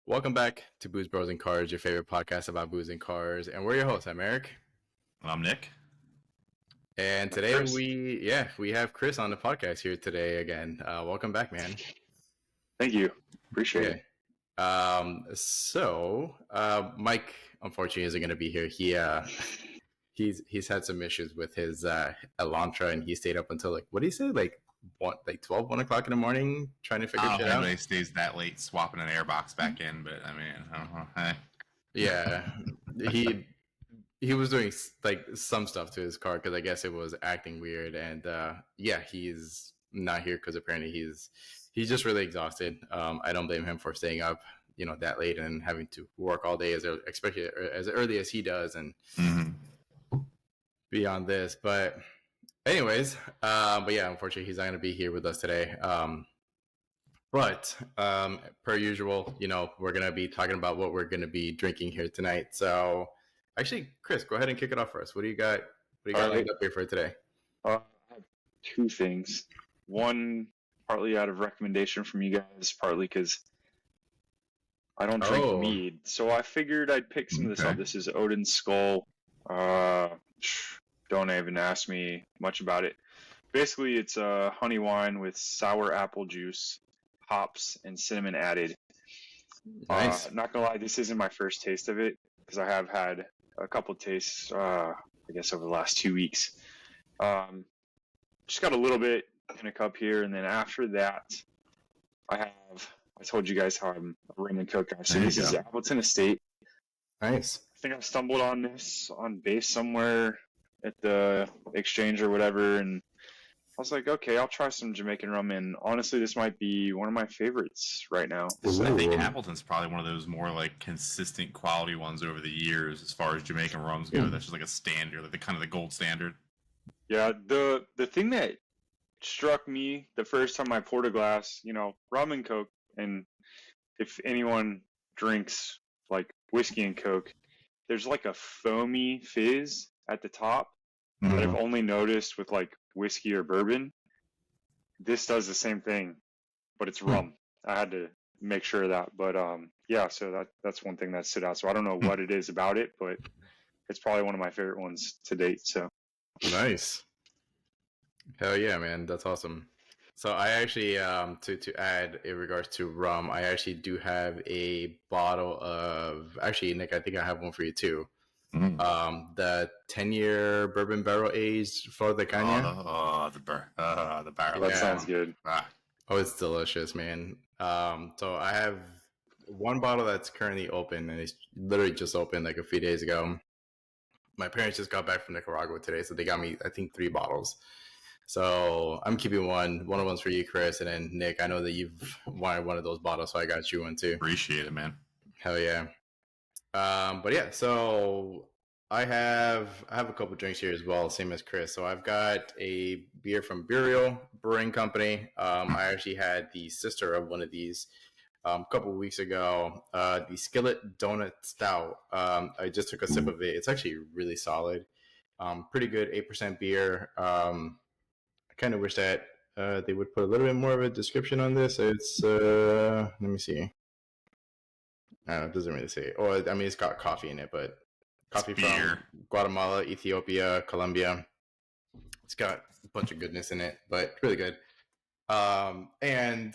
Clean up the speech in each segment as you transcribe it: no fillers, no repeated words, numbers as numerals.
Welcome back to Booze, Bros, and Cars, your favorite podcast about booze and cars. And we're your hosts. I'm Eric. I'm Nick. And today we have Chris on the podcast here today again. Welcome back, man. Thank you. Appreciate it. Mike unfortunately isn't going to be here. He's had some issues with his Elantra, and he stayed up until what did he say? Like 1 o'clock in the morning trying to figure shit out. Nobody stays that late swapping an airbox back in, but I mean, I don't know. Hey. Yeah, he was doing some stuff to his car because I guess it was acting weird, and he's not here because apparently he's just really exhausted. I don't blame him for staying up, that late and having to work all day especially as early as he does, and beyond this. But anyways, unfortunately he's not going to be here with us today. But per usual, we're going to be talking about what we're going to be drinking here tonight. So actually, Chris, go ahead and kick it off for us. What do you got lined up here for today? I have two things. One, partly out of recommendation from you guys, partly because I don't drink mead. So I figured I'd pick some of this up. This is Odin's Skull. Don't even ask me much about it. Basically, it's a honey wine with sour apple juice, hops, and cinnamon added. Nice. Not gonna lie, this isn't my first taste of it because I have had a couple tastes, I guess, over the last 2 weeks. Just got a little bit in a cup here, and then after that, I told you guys how I'm a rum and coke guy. So this is Appleton Estate. Nice. I think I stumbled on this on base somewhere at the exchange or whatever, and I was like, okay, I'll try some Jamaican rum, and honestly, this might be one of my favorites right now. I think Appleton's probably one of those more consistent quality ones over the years as far as Jamaican rums go. That's just a standard, the gold standard. Yeah, the thing that struck me the first time I poured a glass, rum and coke, and if anyone drinks whiskey and coke, there's a foamy fizz at the top that I've only noticed with whiskey or bourbon. This does the same thing, but it's rum. I had to make sure of that. But so that's one thing that stood out. So I don't know what it is about it, but it's probably one of my favorite ones to date. So nice. Hell yeah, man. That's awesome. So I actually, to add in regards to rum, I actually do have a bottle of, actually, Nick, I think I have one for you too. The 10-year bourbon barrel aged Flor de Caña. The barrel. That sounds good. Oh, it's delicious, man. So I have one bottle that's currently open, and it's literally just opened a few days ago. My parents just got back from Nicaragua today, so they got me, I think, 3 bottles. So I'm keeping one. One of them's for you, Chris, and then Nick, I know that you've wanted one of those bottles, so I got you one too. Appreciate it, man. Hell yeah. But yeah, so I have a couple drinks here as well, same as Chris. So I've got a beer from Burial Brewing Company. I actually had the sister of one of these a couple of weeks ago. The Skillet Donut Stout. I just took a sip of it. It's actually really solid. Pretty good, 8% beer. I kind of wish that they would put a little bit more of a description on this. It's let me see. It doesn't really say. Oh, I mean, it's got coffee in it, but coffee from Guatemala, Ethiopia, Colombia. It's got a bunch of goodness in it, but really good. And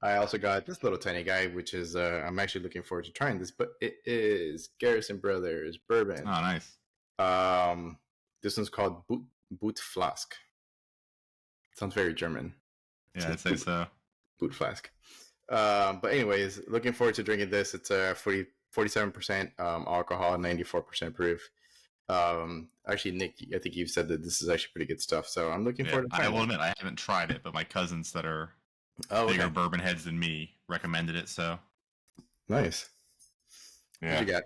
I also got this little tiny guy, which is I'm actually looking forward to trying this, but it is Garrison Brothers Bourbon. Oh, nice. This one's called Boot Flask. Sounds very German. Yeah, I'd say so. Boot Flask. But anyways, looking forward to drinking this. It's 47% alcohol, 94% proof. Actually, Nick, I think you've said that this is actually pretty good stuff. So I'm looking forward to trying it. I will admit, I haven't tried it, but my cousins that are bigger bourbon heads than me recommended it. So nice. Yeah. What you got?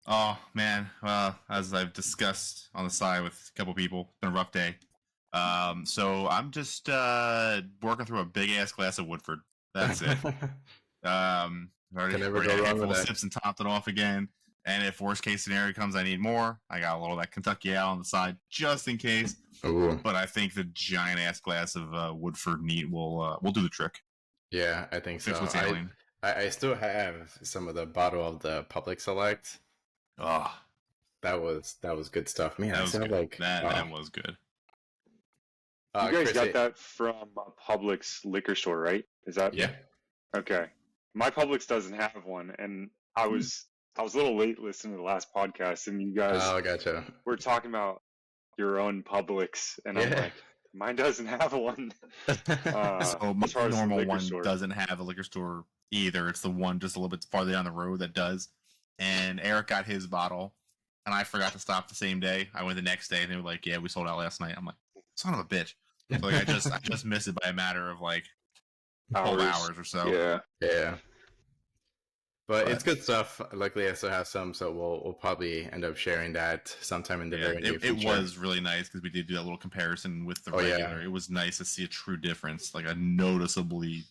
Oh, man. Well, as I've discussed on the side with a couple people, it's been a rough day. So I'm just working through a big-ass glass of Woodford. That's it. Already never go wrong with that. Sips and topped it off again. And if worst case scenario comes, I need more. I got a little of that Kentucky Ale on the side just in case. Ooh. But I think the giant ass glass of Woodford neat will do the trick. Yeah, I think so. I still have some of the bottle of the Public Select. Oh, That was good stuff. Man, that I was sound good. like That was good. You guys Chris. got that from Publix liquor store, right? Is that Yeah. okay? My Publix doesn't have one, and I was a little late listening to the last podcast, and you guys Oh, gotcha. were talking about your own Publix, and I'm Yeah. like, mine doesn't have one. So my As far as the normal liquor one store. doesn't have a liquor store either. It's the one just a little bit farther down the road that does. And Eric got his bottle, and I forgot to stop the same day. I went the next day, and they were like, "Yeah, we sold out last night." I'm like, "Son of a bitch!" So like, I just missed it by a matter of like 12 hours or so. Yeah. Yeah. But it's good stuff. Luckily, I still have some, so we'll probably end up sharing that sometime in the very near It future. was really nice because we did do that little comparison with the Oh, yeah. regular. It was nice to see a true difference, like a noticeably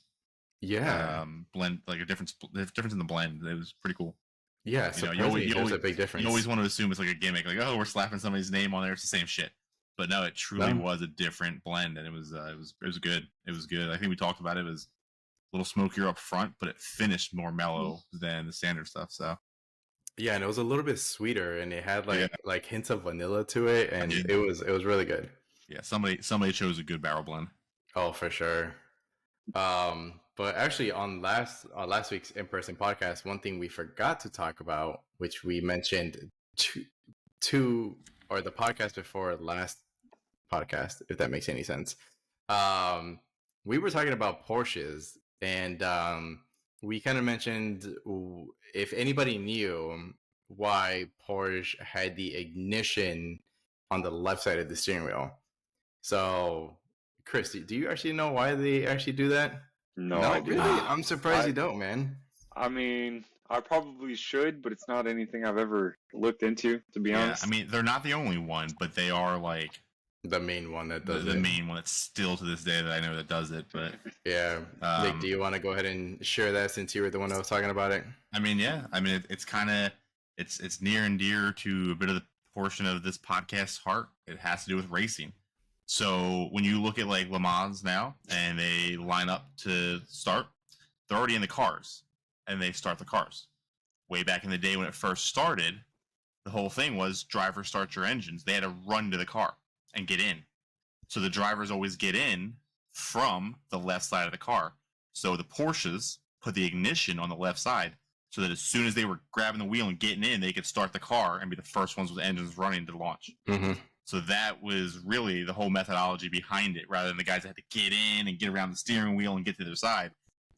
blend, like a difference in the blend. It was pretty cool. Yeah, You know, surprisingly, there's a big difference. You always want to assume it's like a gimmick, like, oh, we're slapping somebody's name on there. It's the same shit. But no, it truly was a different blend, and it was good. It was good. I think we talked about it. It was a little smokier up front, but it finished more mellow than the standard stuff. So yeah, and it was a little bit sweeter, and it had like hints of vanilla to it, and it was really good. Yeah, somebody chose a good barrel blend. Oh, for sure. But actually, on last week's in-person podcast, one thing we forgot to talk about, which we mentioned two or the podcast before last podcast, if that makes any sense. We were talking about Porsches, and we kind of mentioned if anybody knew why Porsche had the ignition on the left side of the steering wheel. So, Chris, do you actually know why they actually do that? No, Not really. I'm surprised you don't, man. I mean, I probably should, but it's not anything I've ever looked into, to be honest. I mean, they're not the only one, but they are like the main one that does the main one that's still to this day that I know that does it. But yeah, Nick, do you want to go ahead and share that since you were the one that was talking about it? I mean, yeah. I mean, it's kind of it's near and dear to a bit of the portion of this podcast's heart. It has to do with racing. So when you look at like Le Mans now and they line up to start, they're already in the cars and they start the cars. Way back in the day when it first started, the whole thing was driver start your engines. They had to run to the car and get in. So the drivers always get in from the left side of the car. So the Porsches put the ignition on the left side so that as soon as they were grabbing the wheel and getting in, they could start the car and be the first ones with engines running to launch. Mm-hmm. So that was really the whole methodology behind it, rather than the guys that had to get in and get around the steering wheel and get to their side.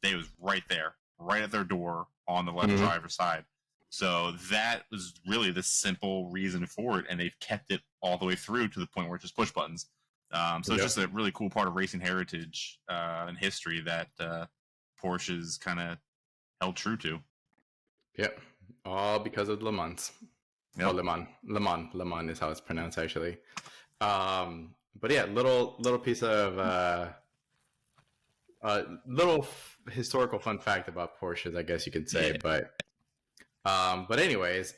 They was right there, right at their door on the left driver's side. So that was really the simple reason for it, and they've kept it all the way through to the point where it's just push buttons. So it's just a really cool part of racing heritage and history that Porsche's kind of held true to. Yep, all because of Le Mans. Yep. Oh, Le Mans is how it's pronounced actually. But yeah, little piece of little historical fun fact about Porsches, I guess you could say. Yeah. But anyways,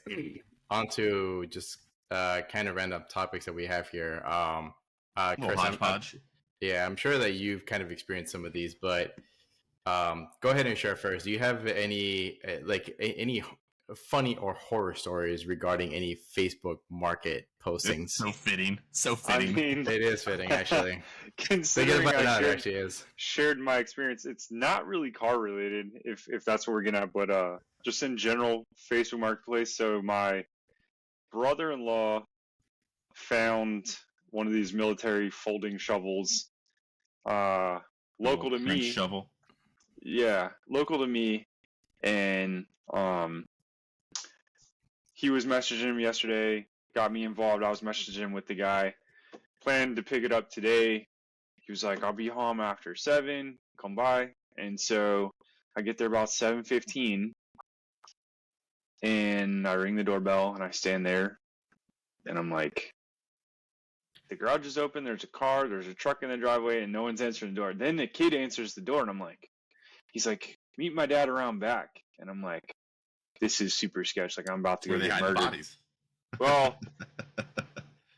on to just kind of random topics that we have here. Chris, I'm sure that you've kind of experienced some of these, but go ahead and share first. Do you have any any funny or horror stories regarding any Facebook market postings? It's so fitting. I mean, it is fitting, actually. Considering I shared my experience, it's not really car related, if that's what we're getting at, but just in general, Facebook Marketplace. So my brother-in-law found one of these military folding shovels, local to me. Shovel. Yeah, local to me, and he was messaging him yesterday, got me involved. I was messaging him with the guy, planned to pick it up today. He was like, I'll be home after 7, come by. And so I get there about 7:15, and I ring the doorbell, and I stand there, and I'm like, the garage is open, there's a car, there's a truck in the driveway, and no one's answering the door. Then the kid answers the door, and I'm like, he's like, meet my dad around back. And I'm like, this is super sketch. Like, I'm about to go get murdered. Bodies. Well,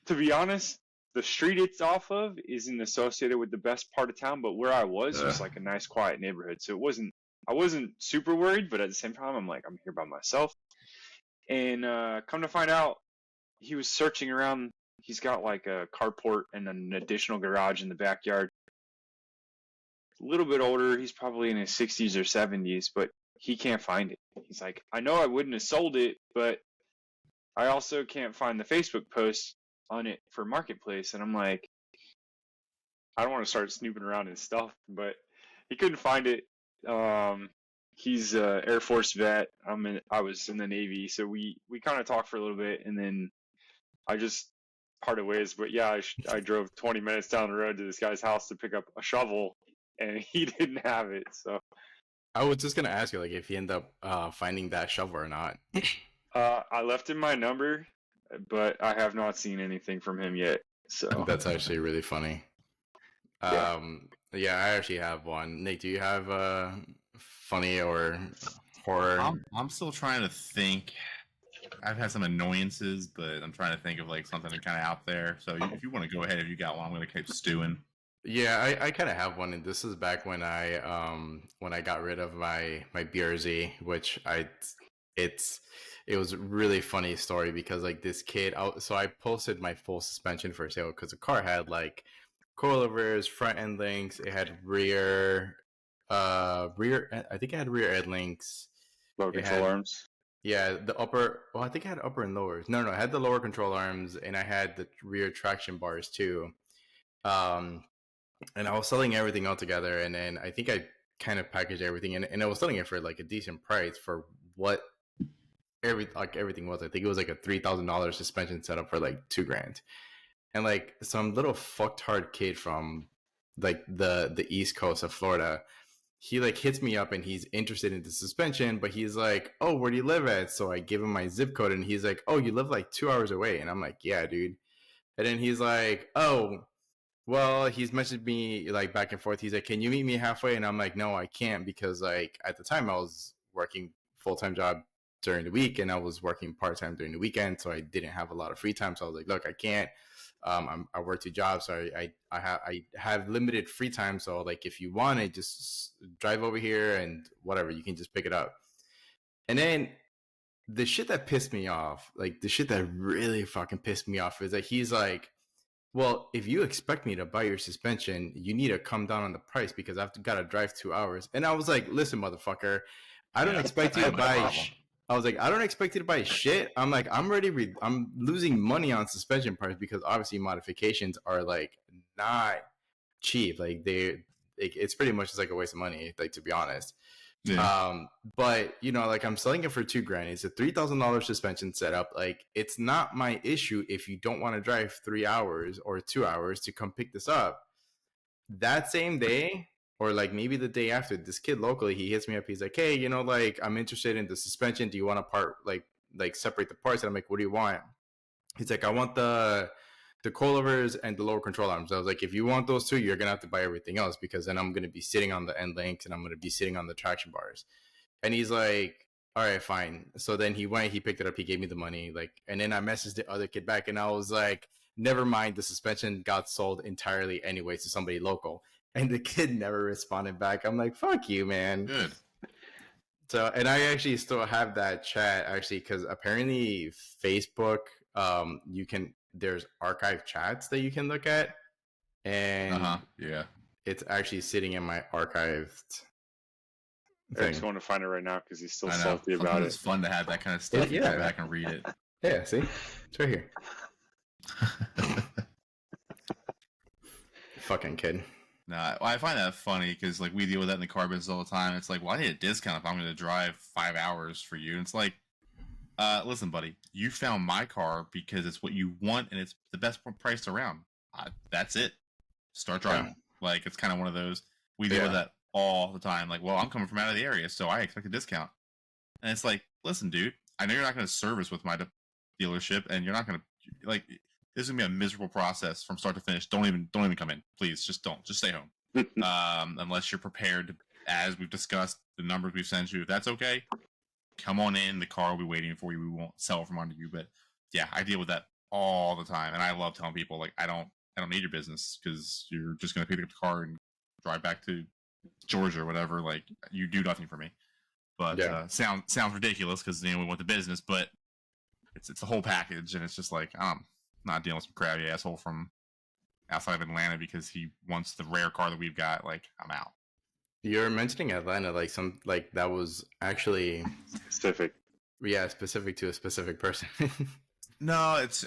to be honest, the street it's off of isn't associated with the best part of town, but where I was like a nice, quiet neighborhood. So it wasn't I wasn't super worried, but at the same time, I'm like, I'm here by myself. And come to find out, he was searching around. He's got like a carport and an additional garage in the backyard. A little bit older. He's probably in his 60s or 70s, but he can't find it. He's like, I know I wouldn't have sold it, but I also can't find the Facebook post on it for Marketplace. And I'm like, I don't want to start snooping around his stuff, but he couldn't find it. He's a Air Force vet. I was in the Navy, so we kind of talked for a little bit, and then I just parted ways. But yeah, I drove 20 minutes down the road to this guy's house to pick up a shovel, and he didn't have it. So I was just gonna ask you, like, if you end up finding that shovel or not. I left him my number, but I have not seen anything from him yet. So That's actually really funny. Yeah. Yeah, I actually have one. Nick, do you have funny or horror? I'm still trying to think. I've had some annoyances, but I'm trying to think of like something kind of out there. So if you want to go ahead, if you got one, I'm going to keep stewing. Yeah, I kind of have one, and this is back when I got rid of my BRZ, which it was a really funny story because like this kid, so I posted my full suspension for sale because the car had like coilovers, front end links, it had I think it had rear end links. low It control had arms. Yeah, the upper. Well, I think I had upper and lowers. No, I had the lower control arms, and I had the rear traction bars too. Um, and I was selling everything all together, and then I think I kind of packaged everything, and I was selling it for like a decent price for what everything was. I think it was like a $3,000 suspension setup for like $2,000, and like some little fucked hard kid from like the East Coast of Florida, he like hits me up and he's interested in the suspension, but he's like, oh, where do you live at? So I give him my zip code, and he's like, oh, you live like 2 hours away. And I'm like, yeah, dude. And then he's like, oh, well, he's messaged me like back and forth. He's like, can you meet me halfway? And I'm like, no, I can't, because like at the time I was working full-time job during the week, and I was working part-time during the weekend, so I didn't have a lot of free time. So I was like, look, I can't. I work 2 jobs, so I have limited free time. So like, if you want to just drive over here and whatever, you can just pick it up. And then the shit that pissed me off, like the shit that really fucking pissed me off, is that he's like, well, if you expect me to buy your suspension, you need to come down on the price because I've got to drive 2 hours. And I was like, listen, motherfucker, I don't expect you to buy. I was like, I don't expect you to buy shit. I'm like, I'm losing money on suspension parts because obviously modifications are like not cheap. Like it's pretty much just like a waste of money, like, to be honest. Yeah. But you know, like, I'm selling it for $2,000. It's a $3,000 suspension setup. Like, it's not my issue if you don't want to drive 3 hours or 2 hours to come pick this up. That same day, or like maybe the day after, this kid locally, he hits me up. He's like, hey, you know, like, I'm interested in the suspension. Do you want to like separate the parts? And I'm like, what do you want? He's like, I want the coilovers and the lower control arms. I was like, if you want those two, you're gonna have to buy everything else, because then I'm gonna be sitting on the end links and I'm gonna be sitting on the traction bars. And he's like, all right, fine. So then he went, he picked it up, he gave me the money, like, and then I messaged the other kid back, and I was like, never mind, the suspension got sold entirely anyway to somebody local. And the kid never responded back. I'm like, fuck you, man. Good. So, and I actually still have that chat, actually, because apparently Facebook, there's archive chats that you can look at, and Yeah. it's actually sitting in my archived thing. Eric's going to find it right now because he's still I know. salty about Sometimes it. it's fun to have that kind of stuff. Yeah. Go back and read it. Yeah, see, it's right here. Fucking kid. No, I find that funny because like we deal with that in the car business all the time. It's like, well, I need a discount if I'm going to drive 5 hours for you. And it's like, listen, buddy, you found my car because it's what you want and it's the best price around. That's it. Start driving. Yeah. Like, it's kind of one of those. We deal with that all the time. Like, well, I'm coming from out of the area, so I expect a discount. And it's like, listen, dude, I know you're not going to service with my dealership, and you're not going to, like, this is going to be a miserable process from start to finish. Don't even come in. Please, just don't. Just stay home. Unless you're prepared to, as we've discussed, the numbers we've sent you. If that's okay, come on in. The car will be waiting for you. We won't sell from under you. But yeah, I deal with that all the time. And I love telling people, like, I don't need your business because you're just going to pick up the car and drive back to Georgia or whatever, like you do nothing for me. But sounds ridiculous because we want the business, but it's the whole package, and it's just like I'm not dealing with some crabby asshole from outside of Atlanta because he wants the rare car that we've got. Like I'm out. You're mentioning Atlanta, like that was actually Specific. Yeah, specific to a specific person. No, it's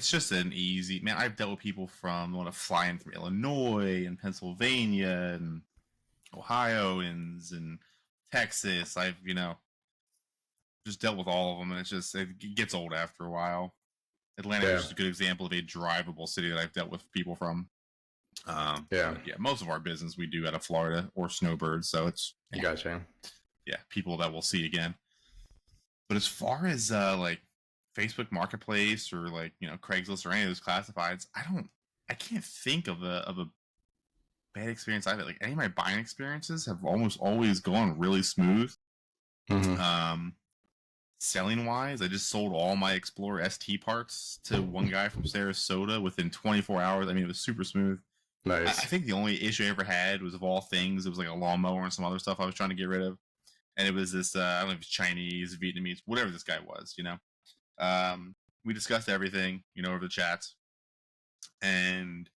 just an easy man. I've dealt with people from want to fly in from Illinois and Pennsylvania and Ohioans and Texas. I've just dealt with all of them, and it gets old after a while. Atlanta is just a good example of a drivable city that I've dealt with people from. Most of our business we do out of Florida or Snowbird, so it's Gotcha. Yeah, people that we'll see again. But as far as like Facebook Marketplace or like Craigslist or any of those classifieds, I can't think of a bad experience I've had. Like any of my buying experiences have almost always gone really smooth. Mm-hmm. Selling wise, I just sold all my Explorer ST parts to one guy from Sarasota within 24 hours. I mean, it was super smooth. Nice. I think the only issue I ever had was, of all things, it was like a lawnmower and some other stuff I was trying to get rid of. And it was this, I don't know if it's Chinese, Vietnamese, whatever this guy was, We discussed everything, over the chats. And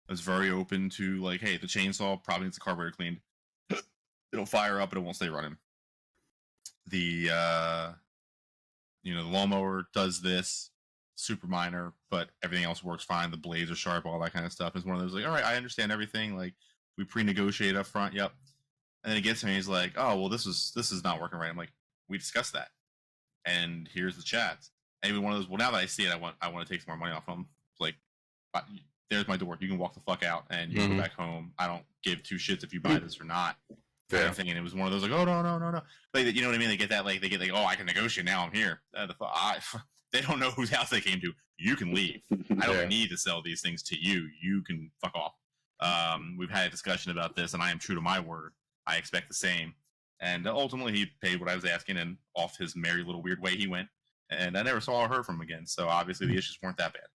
I was very open to like, hey, the chainsaw probably needs the carburetor cleaned. It'll fire up, but it won't stay running. The lawnmower does this, super minor, but everything else works fine. The blades are sharp, all that kind of stuff. It's one of those like, all right, I understand everything. Like we pre-negotiate up front. Yep. And then he gets to me. He's like, oh, well, this is not working right. I'm like, we discussed that, and here's the chats. And even one of those. Well, now that I see it, I want to take some more money off him. It's like, there's my door. You can walk the fuck out, and you can go back home. I don't give two shits if you buy this or not. Kind of thing. And it was one of those like, oh no. Like, you know what I mean? They get that like oh, I can negotiate now. I'm here. They don't know whose house they came to. You can leave. I don't need to sell these things to you. You can fuck off. We've had a discussion about this, and I am true to my word. I expect the same. And ultimately, he paid what I was asking, and off his merry little weird way, he went. And I never saw or heard from him again. So obviously, the issues weren't that bad.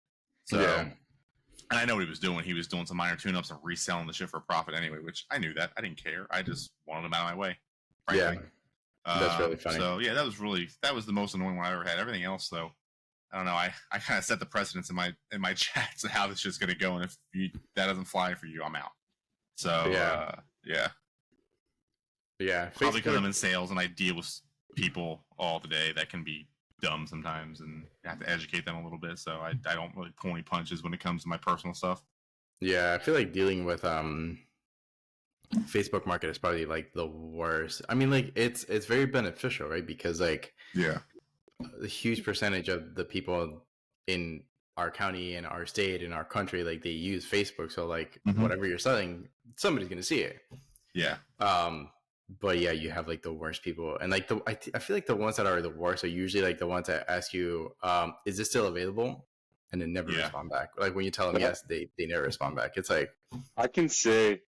So, and I know what he was doing. He was doing some minor tune-ups and reselling the shit for a profit anyway, which I knew that. I didn't care. I just wanted him out of my way. Frankly. Yeah, that's really funny. So yeah, that was the most annoying one I ever had. Everything else, though, I don't know. I kind of set the precedence in my chats of how this shit's gonna go, and if that doesn't fly for you, I'm out. So yeah. Probably because I'm in sales and I deal with people all the day that can be dumb sometimes, and I have to educate them a little bit. So I don't really pull any punches when it comes to my personal stuff. Yeah, I feel like dealing with Facebook Market is probably like the worst. I mean, like it's very beneficial, right? Because like the huge percentage of the people in our county and our state and our country, like they use Facebook. So like whatever you're selling, somebody's gonna see it. Yeah. But yeah, you have like the worst people, and like I feel like the ones that are the worst are usually like the ones that ask you, is this still available? And then never respond back. Like when you tell them yes, they never respond back. It's like, I can say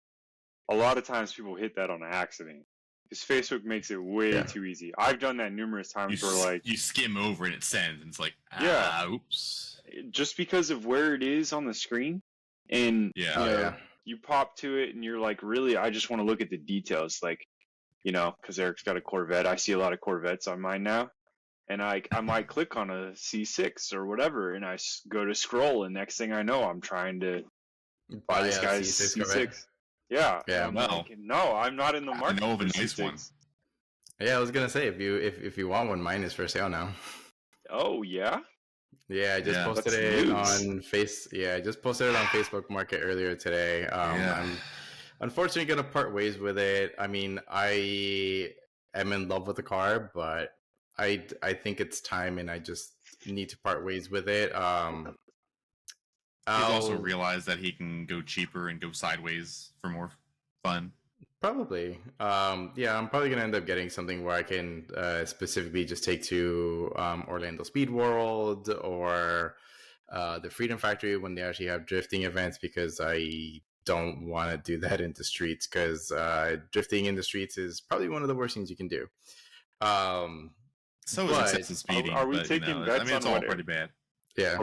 a lot of times people hit that on accident because Facebook makes it way too easy. I've done that numerous times where like you skim over and it sends, and it's like, oops. Just because of where it is on the screen, and you pop to it and you're like, really, I just want to look at the details, like, because Eric's got a Corvette. I see a lot of Corvettes on mine now, and I might click on a C6 or whatever, and I go to scroll, and next thing I know, I'm trying to buy this guy's C6. Yeah. Yeah. Well, like, no, I'm not in the market. I know of a nice C6. one. Yeah, I was gonna say if you want one, mine is for sale now. Oh yeah. Yeah, I just posted it on I just posted it on Facebook Market earlier today. I'm unfortunately gonna part ways with it. I mean, I am in love with the car, but I think it's time, and I just need to part ways with it. He's also realized that he can go cheaper and go sideways for more fun. Probably. I'm probably gonna end up getting something where I can specifically just take to Orlando Speed World or the Freedom Factory when they actually have drifting events, because I don't want to do that in the streets, because drifting in the streets is probably one of the worst things you can do. So is excessive speeding. Are we taking bets? I mean, it's all pretty bad. Yeah.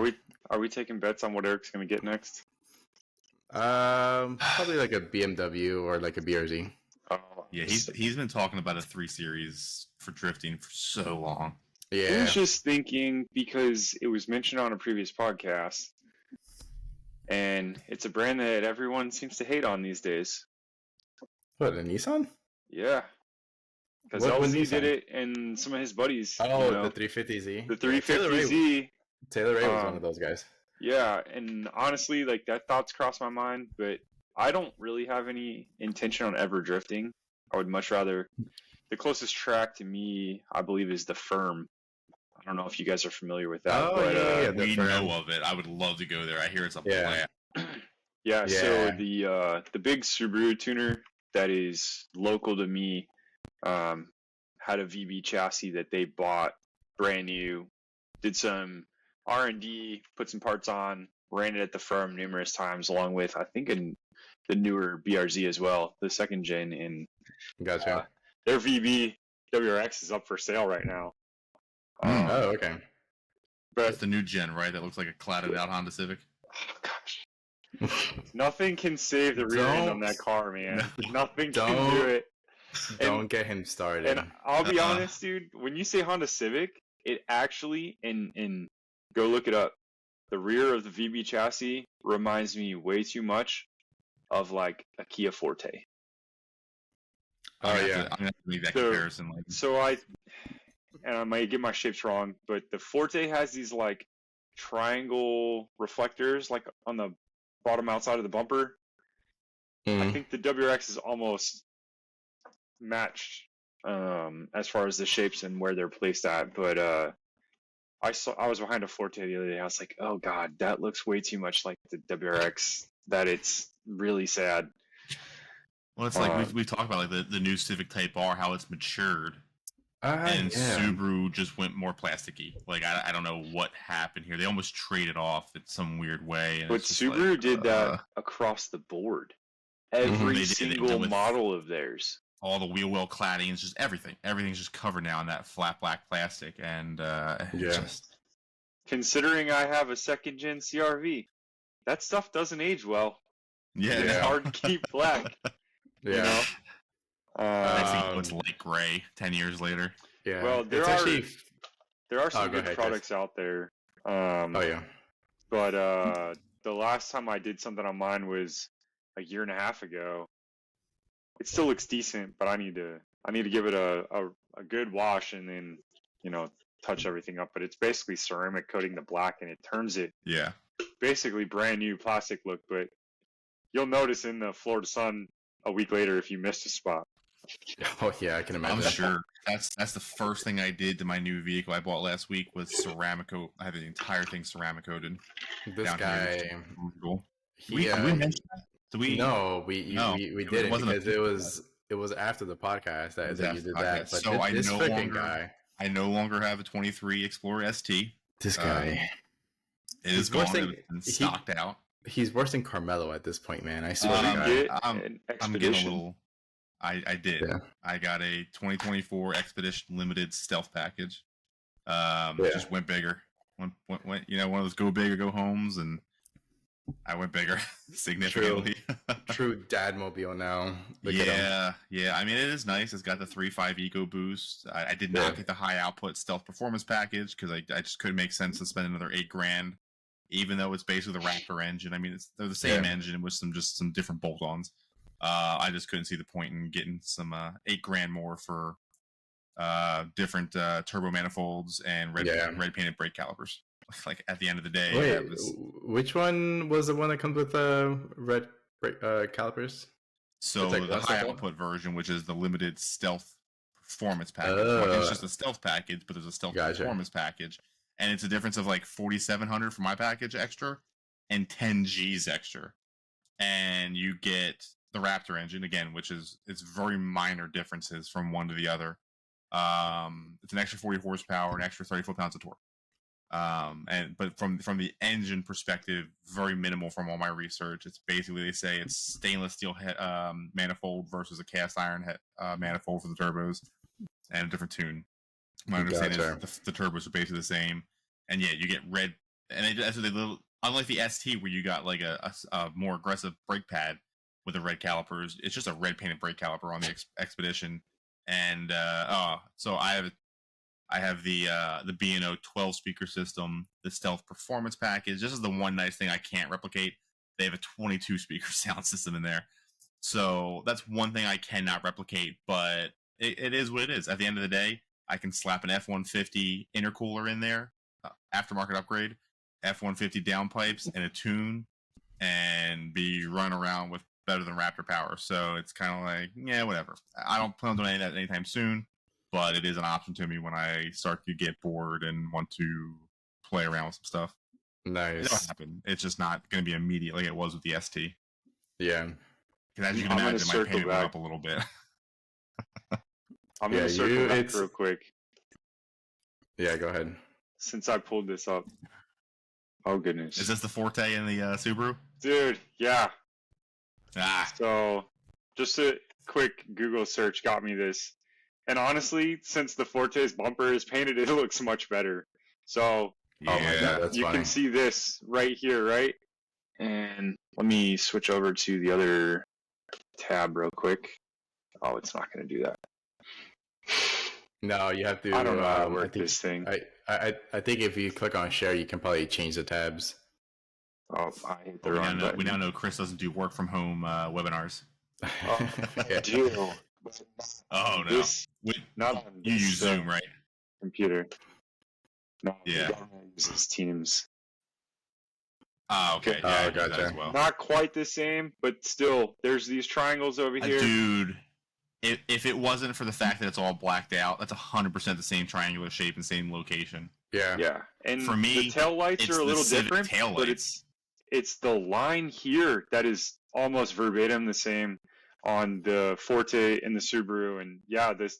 Are we taking bets on what Eric's gonna get next? Probably like a BMW or like a BRZ. Yeah, he's been talking about a 3 series for drifting for so long. I Yeah. was just thinking because it was mentioned on a previous podcast, and it's a brand that everyone seems to hate on these days. What, a Nissan? Yeah, because What LZ Nissan? did it, and some of his buddies. Oh, you know, the 350Z. the 350Z. Taylor Ray was one of those guys. Yeah, and honestly, like that thought's crossed my mind, but I don't really have any intention on ever drifting. I would much rather. The closest track to me, I believe, is the Firm. I don't know if you guys are familiar with that. Oh, but, yeah, We Firm. know of it. I would love to go there. I hear it's a Yeah. blast. Yeah, so Yeah. the big Subaru tuner that is local to me had a VB chassis that they bought brand new, did some R&D, put some parts on, ran it at the Firm numerous times, along with I think the newer BRZ as well, the second gen. And Gotcha. their VB WRX is up for sale right now. Oh, okay. That's But the new gen, right? That looks like a clouded out Honda Civic. oh gosh, nothing can save the rear end on that car, man. Nothing can do it. Don't get him started. And I'll be honest, dude, when you say Honda Civic, it actually, and go look it up, the rear of the VB chassis reminds me way too much of like a Kia Forte. Oh, yeah. I'm gonna have to make that So- comparison. Like, So I might get my shapes wrong, but the Forte has these like triangle reflectors like on the bottom outside of the bumper. I Mhm. think the WRX is almost matched as far as the shapes and where they're placed at. But I was behind a Forte the other day. I was like, oh god, that looks way too much like the WRX. That it's really sad. well, it's like we talked about like the new Civic Type R, how it's matured, and Yeah. Subaru just went more plasticky. Like I don't know what happened here. They almost traded off in some weird way. And But it's just Subaru like, did that across the board. Every They did. They single did with- model of theirs. all the wheel well claddings, just everything. Everything's just covered now in that flat black plastic, and Yeah. just Considering I have a second gen CRV, that stuff doesn't age well. yeah. It's Yeah. hard to keep black. Yeah. You know? Next thing Um, it's light gray 10 years later. Yeah. Well, there it's are- actually. There are some go good ahead, products out there. Oh yeah. But the last time I did something on mine was a year and a half ago. It still looks decent, but I need to give it a good wash and then touch everything up. But it's basically ceramic coating the black, and it turns it Yeah. basically brand new plastic look. But you'll notice in the Florida sun a week later if you missed a spot. Oh yeah, I can imagine. I'm sure that's the first thing I did to my new vehicle I bought last week was ceramic coat. I had the entire thing ceramic coated. This down guy. here. Brutal. He, We mentioned that. Did we? no, we it didn't wasn't a because it was after the podcast It was that you after did the that. podcast. But So I this no freaking longer- guy, I no longer have a 23 Explorer ST. this guy, It is He's gone. worse than- It's been he- stocked out. he's worse than Carmelo at this point, man. I swear Did to you God. get I'm- an I'm getting a Expedition? little. I did. Yeah. I got a 2024 Expedition Limited Stealth Package. Yeah. Just went bigger. Went, one of those go big or go homes, and I went bigger significantly. True dad mobile now. Look at him. Yeah. I mean, it is nice. It's got the 3.5 Eco Boost. I did not Yeah. get the high output Stealth Performance package because I just couldn't make sense to spend another $8,000, even though it's basically the Raptor engine. I mean, they're the same Yeah. engine with some different bolt-ons. I just couldn't see the point in getting some $8,000 more for different turbo manifolds and red painted brake calipers. Like at the end of the day, Wait, it was, which one was the one that comes with red calipers? so it's like the one high step up? output version, which is the limited Stealth Performance package. It's just a Stealth package, but there's a Stealth Gotcha. Performance package, and it's a difference of like 4,700 for my package extra, and 10 G's extra, and you get the Raptor engine again, which is it's very minor differences from one to the other. It's an extra 40 horsepower, an extra 34 pounds of torque. But from the engine perspective, very minimal from all my research. It's basically they say it's stainless steel manifold versus a cast iron manifold for the turbos, and a different tune. My understanding is the turbos are basically the same, and yeah, you get red. And that's what unlike the ST where you got like a more aggressive brake pad. with the red calipers. It's just a red painted brake caliper on the Expedition, and so I have the B&O 12 speaker system, the Stealth Performance Package. This is the one nice thing I can't replicate. They have a 22 speaker sound system in there, so that's one thing I cannot replicate. But it is what it is. At the end of the day, I can slap an F-150 intercooler in there, aftermarket upgrade, F-150 downpipes, and a tune, and be run around with better than Raptor power. So it's kind of like, yeah, whatever. I don't plan on doing any of that anytime soon, but it is an option to me when I start to get bored and want to play around with some stuff. Nice. It'll happen. It's just not going to be immediate like it was with the ST. Yeah. Because as you can imagine, my payment went up a little bit. I'm going to circle back real quick. Yeah, go ahead. Since I pulled this up. Oh, goodness. Is this the Forte in the Subaru? Dude, yeah. Ah. So, just a quick Google search got me this. And honestly, since the Forte's bumper is painted, it looks much better. So, yeah, oh my God, that's you funny. can see this right here, right? And let me switch over to the other tab real quick. Oh, it's not going to do that. No, you have to. I don't know how to work this thing. I think if you click on share, you can probably change the tabs. Oh, I hate the wrong button. We now know Chris doesn't do work from home webinars. Oh, I do. Oh, no. Not on you use Zoom, right? Computer. No, yeah. Uses Teams. Oh, okay. Yeah, I gotcha. that as well. Not quite the same, but still, there's these triangles over here. Dude, if it wasn't for the fact that it's all blacked out, that's 100% the same triangular shape and same location. Yeah. Yeah. And for me, the tail lights are a little different, but it's the line here that is almost verbatim the same on the Forte and the Subaru. And yeah, this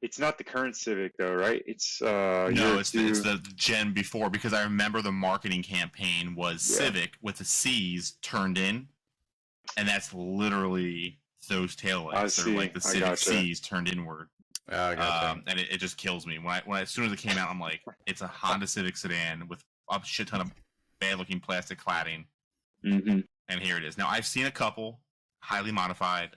it's not the current Civic though, right? It's it's the gen before, because I remember the marketing campaign was Civic with the C's turned in, and that's literally those taillights. They're like the Civic C's turned inward. Gotcha. And it just kills me when as soon as it came out, I'm like, it's a Honda Civic sedan with a shit ton of bad looking plastic cladding, and here it is. Now I've seen a couple highly modified,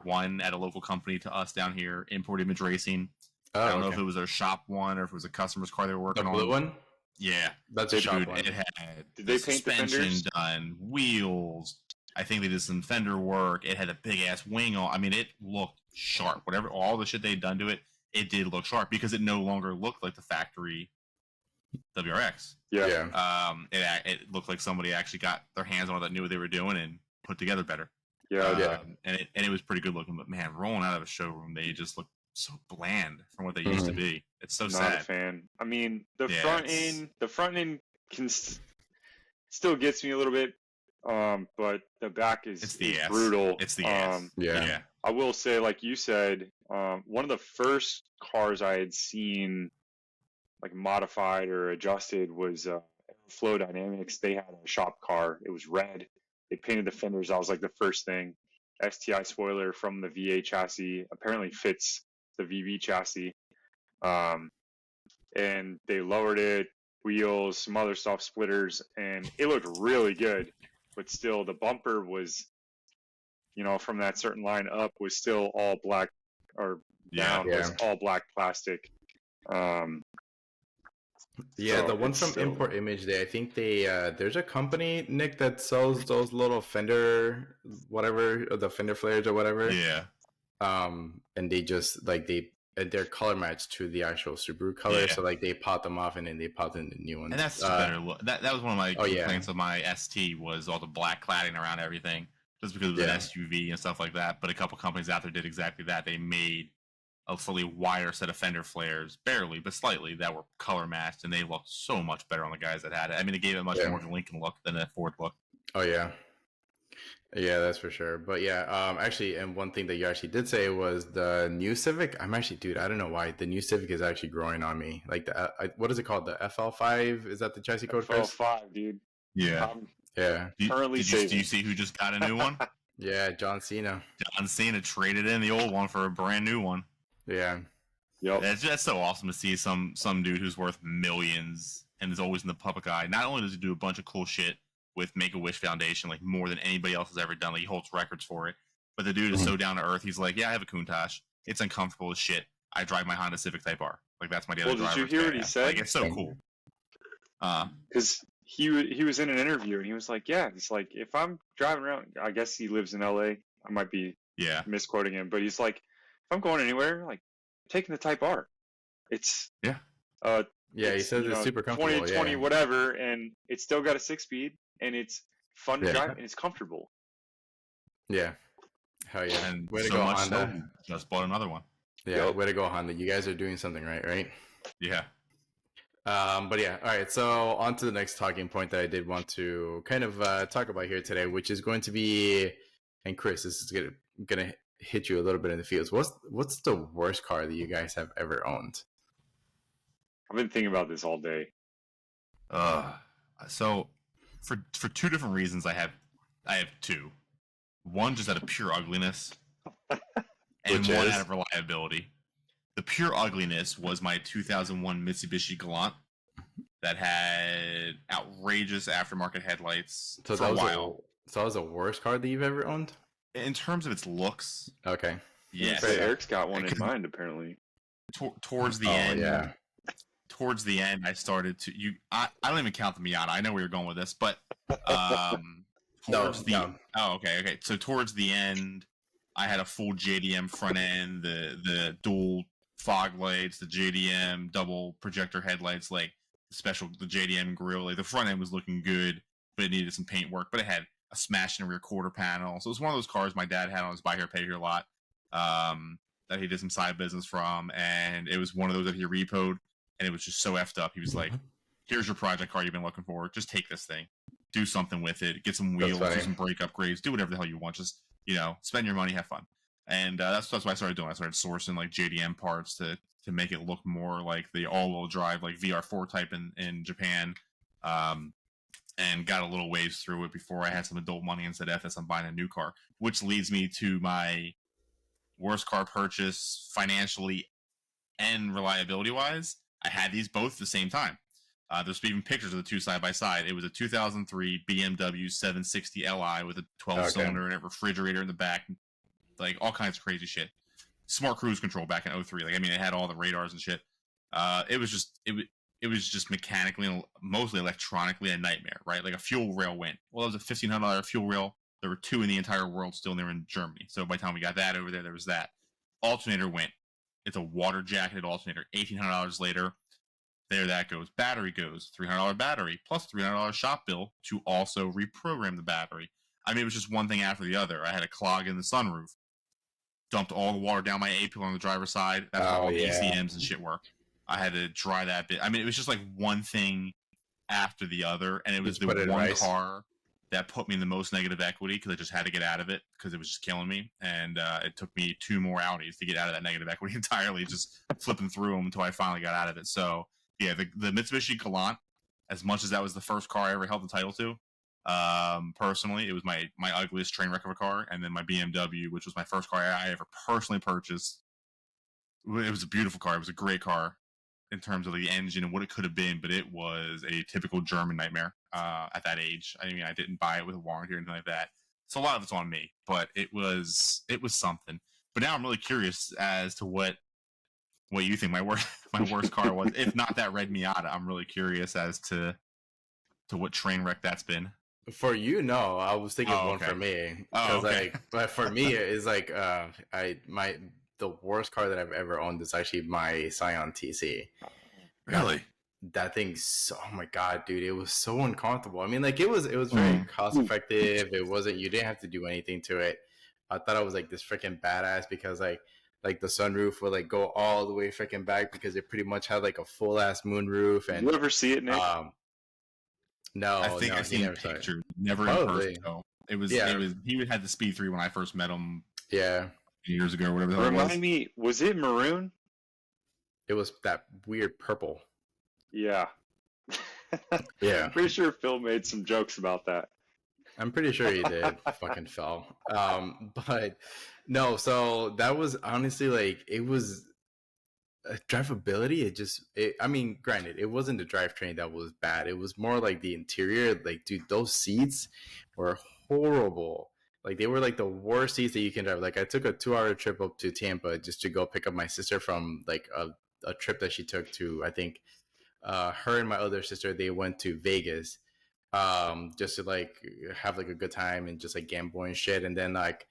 one at a local company to us down here, Import Image Racing. I don't know if it was their shop one or if it was a customer's car they were working on. The blue one? Yeah, that's a shop one. It had Did they paint suspension the fenders? done, wheels. I think they did some fender work. It had a big ass wing on. I mean, it looked sharp. Whatever, all the shit they'd done to it, it did look sharp because it no longer looked like the factory WRX. Yeah. It looked like somebody actually got their hands on it that knew what they were doing and put together better. Yeah. And it was pretty good looking. But man, rolling out of a showroom, they just look so bland from what they used to be. It's so sad. Not a fan. I mean, the front end can still gets me a little bit. But the back is brutal. It's the ass. Yeah. I will say, like you said, one of the first cars I had seen like modified or adjusted was Flow Dynamics. They had a shop car. It was red. They painted the fenders. That was like the first thing. STI spoiler from the VA chassis apparently fits the VV chassis. And they lowered it, wheels, some other stuff, splitters, and it looked really good. But still, the bumper was, from that certain line up, was still all black, or down was all black plastic. The one from Import Image, I think there's a company, Nick, that sells those little fender, whatever, the fender flares or whatever. Yeah. And they just they're color matched to the actual Subaru color, so they pop them off and then they pop in the new ones. And that's better look. That was one of my complaints of my ST was all the black cladding around everything, just because it was an SUV and stuff like that. But a couple companies out there did exactly that. They made a slightly wider set of fender flares, barely, but slightly, that were color matched, and they looked so much better on the guys that had it. I mean, it gave it much more of a Lincoln look than a Ford look. Oh, yeah. Yeah, that's for sure. But actually, and one thing that you actually did say was the new Civic. I don't know why. The new Civic is actually growing on me. Like, what is it called? The FL5? Is that the chassis code? FL5, dude. Yeah. Yeah. Do you see who just got a new one? Yeah, John Cena. John Cena traded in the old one for a brand new one. Yeah. Yep. That's so awesome to see some dude who's worth millions and is always in the public eye. Not only does he do a bunch of cool shit with Make-A-Wish Foundation, like more than anybody else has ever done. Like he holds records for it. But the dude is so down to earth. He's like, yeah, I have a Countach. It's uncomfortable as shit. I drive my Honda Civic Type R. Like that's my daily driver. Did you hear what he said? Like it's so cool. Because he was in an interview and he was like, yeah, it's like if I'm driving around, I guess he lives in LA. I might be misquoting him, but he's like, if I'm going anywhere, like taking the Type R. It's he says it's super comfortable. 2020 whatever, and it's still got a 6-speed and it's fun to drive and it's comfortable. Yeah. Hell yeah. And way to so go, much Honda. So just bought another one. Yeah, way to go, Honda. You guys are doing something right? Yeah. But yeah, all right. So on to the next talking point that I did want to kind of talk about here today, which is going to be, and Chris, this is gonna hit you a little bit in the feels. What's the worst car that you guys have ever owned? I've been thinking about this all day. So for two different reasons, I have two. One just out of pure ugliness, and one out of reliability. The pure ugliness was my 2001 Mitsubishi Galant that had outrageous aftermarket headlights for a while. So that was the worst car that you've ever owned? In terms of its looks, okay. Yes. Eric's got one in mind, apparently. Towards the end, towards the end, I started to I don't even count the Miata. I know where you're going with this, but okay. So towards the end, I had a full JDM front end, the dual fog lights, the JDM double projector headlights, like the JDM grille. Like the front end was looking good, but it needed some paint work. But it had a smashed in rear quarter panel. So it was one of those cars my dad had on his buy here, pay here lot that he did some side business from, and it was one of those that he repoed, and it was just so effed up. He was like, "Here's your project car you've been looking for. Just take this thing, do something with it, get some wheels, do some brake upgrades, do whatever the hell you want. Just spend your money, have fun." And that's what I started doing. I started sourcing like JDM parts to make it look more like the all-wheel drive, like VR4 type in Japan. And got a little ways through it before I had some adult money and said, "F this, I'm buying a new car." Which leads me to my worst car purchase financially and reliability-wise. I had these both at the same time. There's even pictures of the two side by side. It was a 2003 BMW 760 Li with a 12-cylinder and a refrigerator in the back, like all kinds of crazy shit. Smart cruise control back in 2003. Like, I mean, it had all the radars and shit. It was just mechanically and mostly electronically a nightmare, right? Like a fuel rail went. Well, it was a $1,500 fuel rail. There were two in the entire world still, and they were in Germany. So by the time we got that over there was that. Alternator went. It's a water jacketed alternator. $1,800 later, there that goes. Battery goes. $300 battery plus $300 shop bill to also reprogram the battery. I mean, it was just one thing after the other. I had a clog in the sunroof. Dumped all the water down my A-pillar on the driver's side. That's where all the ECMs and shit were. I had to dry that bit. I mean, it was just like one thing after the other, and it was the one car that put me in the most negative equity because I just had to get out of it because it was just killing me. And it took me 2 more Audis to get out of that negative equity entirely, just flipping through them until I finally got out of it. So, yeah, the Mitsubishi Galant, as much as that was the first car I ever held the title to, personally, it was my ugliest train wreck of a car. And then my BMW, which was my first car I ever personally purchased. It was a beautiful car. It was a great car in terms of the engine and what it could have been, but it was a typical German nightmare at that age. I mean, I didn't buy it with a warranty or anything like that. So a lot of it's on me, but it was something. But now I'm really curious as to what you think my worst car was. If not that red Miata, I'm really curious as to what train wreck that's been. For you, no. I was thinking one for me. But for me, it's like the worst car that I've ever owned is actually my Scion TC. Really? That thing's, oh my god, dude, it was so uncomfortable. I mean, like it was very cost effective. It wasn't, you didn't have to do anything to it. I thought I was like this freaking badass because like the sunroof would like go all the way freaking back because it pretty much had like a full ass moonroof. And you ever see it, Nick? No, I think I've seen pictures. Never in person. So it was. He had the Speed 3 when I first met him. Yeah, years ago, or whatever. The hell Remind me, was it maroon? It was that weird purple. Yeah. Yeah. Pretty sure Phil made some jokes about that. I'm pretty sure he did. Fucking Phil. But no. So that was honestly like it was drivability, I mean, granted, it wasn't the drivetrain that was bad. It was more like the interior. Like, dude, those seats were horrible. Like, they were like the worst seats that you can drive. Like, I took a 2 hour trip up to Tampa just to go pick up my sister from like a trip that she took to, I think, her and my other sister, they went to Vegas, just to like have like a good time and just like gamble and shit. And then like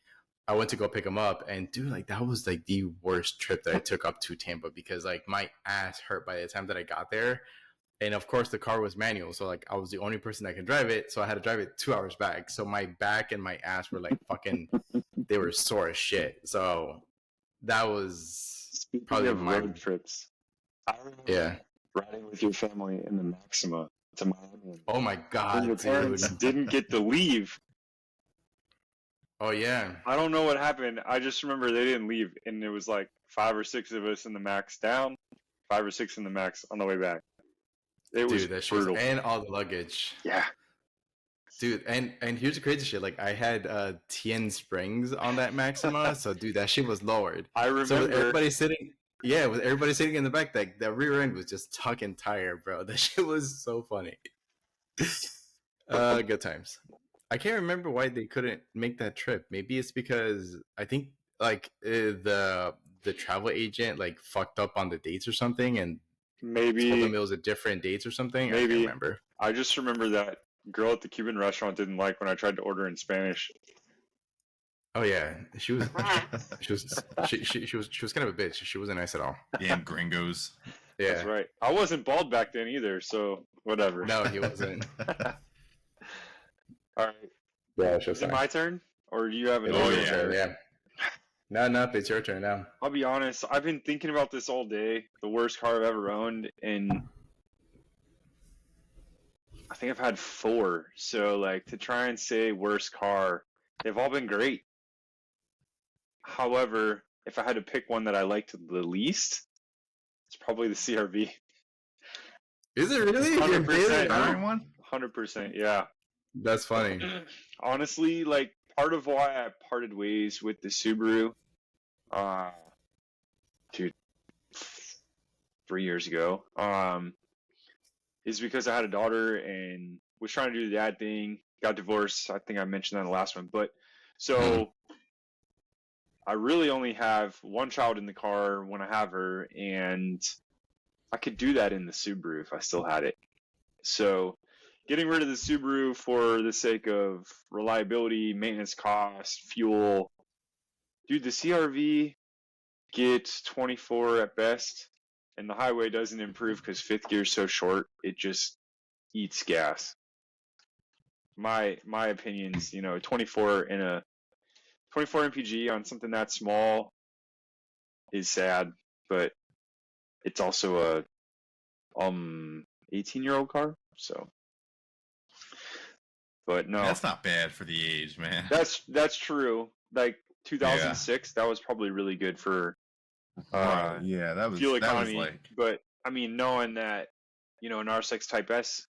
I went to go pick him up, and dude, like that was like the worst trip that I took up to Tampa, because like my ass hurt by the time that I got there. And of course, the car was manual, so like I was the only person that could drive it, so I had to drive it 2 hours back. So my back and my ass were like fucking, they were sore as shit. So that was Speaking probably of my road trips, I remember yeah. riding with your family in the Maxima to Miami. Oh my And god, your parents dude. didn't get to leave. Oh yeah. I don't know what happened. I just remember they didn't leave, and it was like 5 or 6 of us in the Max down, 5 or 6 in the Max on the way back. It was Dude, that shit was, brutal. and all the luggage. Yeah. Dude, and here's the crazy shit. Like I had TN springs on that Maxima, so dude, that shit was lowered. I So with remember. everybody sitting, yeah, with everybody sitting in the back, like the rear end was just tucking tire, bro. That shit was so funny. Good times. I can't remember why they couldn't make that trip. Maybe it's because I think like the travel agent like fucked up on the dates or something, and told Maybe. them it was a different dates or something. I can't Maybe. remember. I just remember that girl at the Cuban restaurant didn't like when I tried to order in Spanish. Oh yeah, she was kind of a bitch. She wasn't nice at all. Damn gringos. Yeah, That's right. I wasn't bald back then either, so whatever. no, he wasn't. All right. Yeah, she Is it my turn? Or do you have It another was Oh, your yeah. turn, yeah. No, it's your turn now. I'll be honest, I've been thinking about this all day. The worst car I've ever owned, and I think I've had 4. So, like, to try and say worst car, they've all been great. However, if I had to pick one that I liked the least, it's probably the CRV. Is it really? Your 100%. favorite? Iron one? 100%, yeah. That's funny. Honestly, like, part of why I parted ways with the Subaru, dude, 3 years ago, is because I had a daughter and was trying to do the dad thing, got divorced. I think I mentioned that in the last one. But so I really only have one child in the car when I have her, and I could do that in the Subaru if I still had it. So getting rid of the Subaru for the sake of reliability, maintenance costs, fuel. Dude, the CRV gets 24 at best, and the highway doesn't improve because fifth gear is so short, it just eats gas. My opinions, 24 in a 24 mpg on something that small is sad, but it's also a 18-year-old car, so. But no, That's not bad for the age, man. that's true. Like 2006, that was probably really good for Yeah, that was fuel that economy. was like But I mean, knowing that an R6 Type S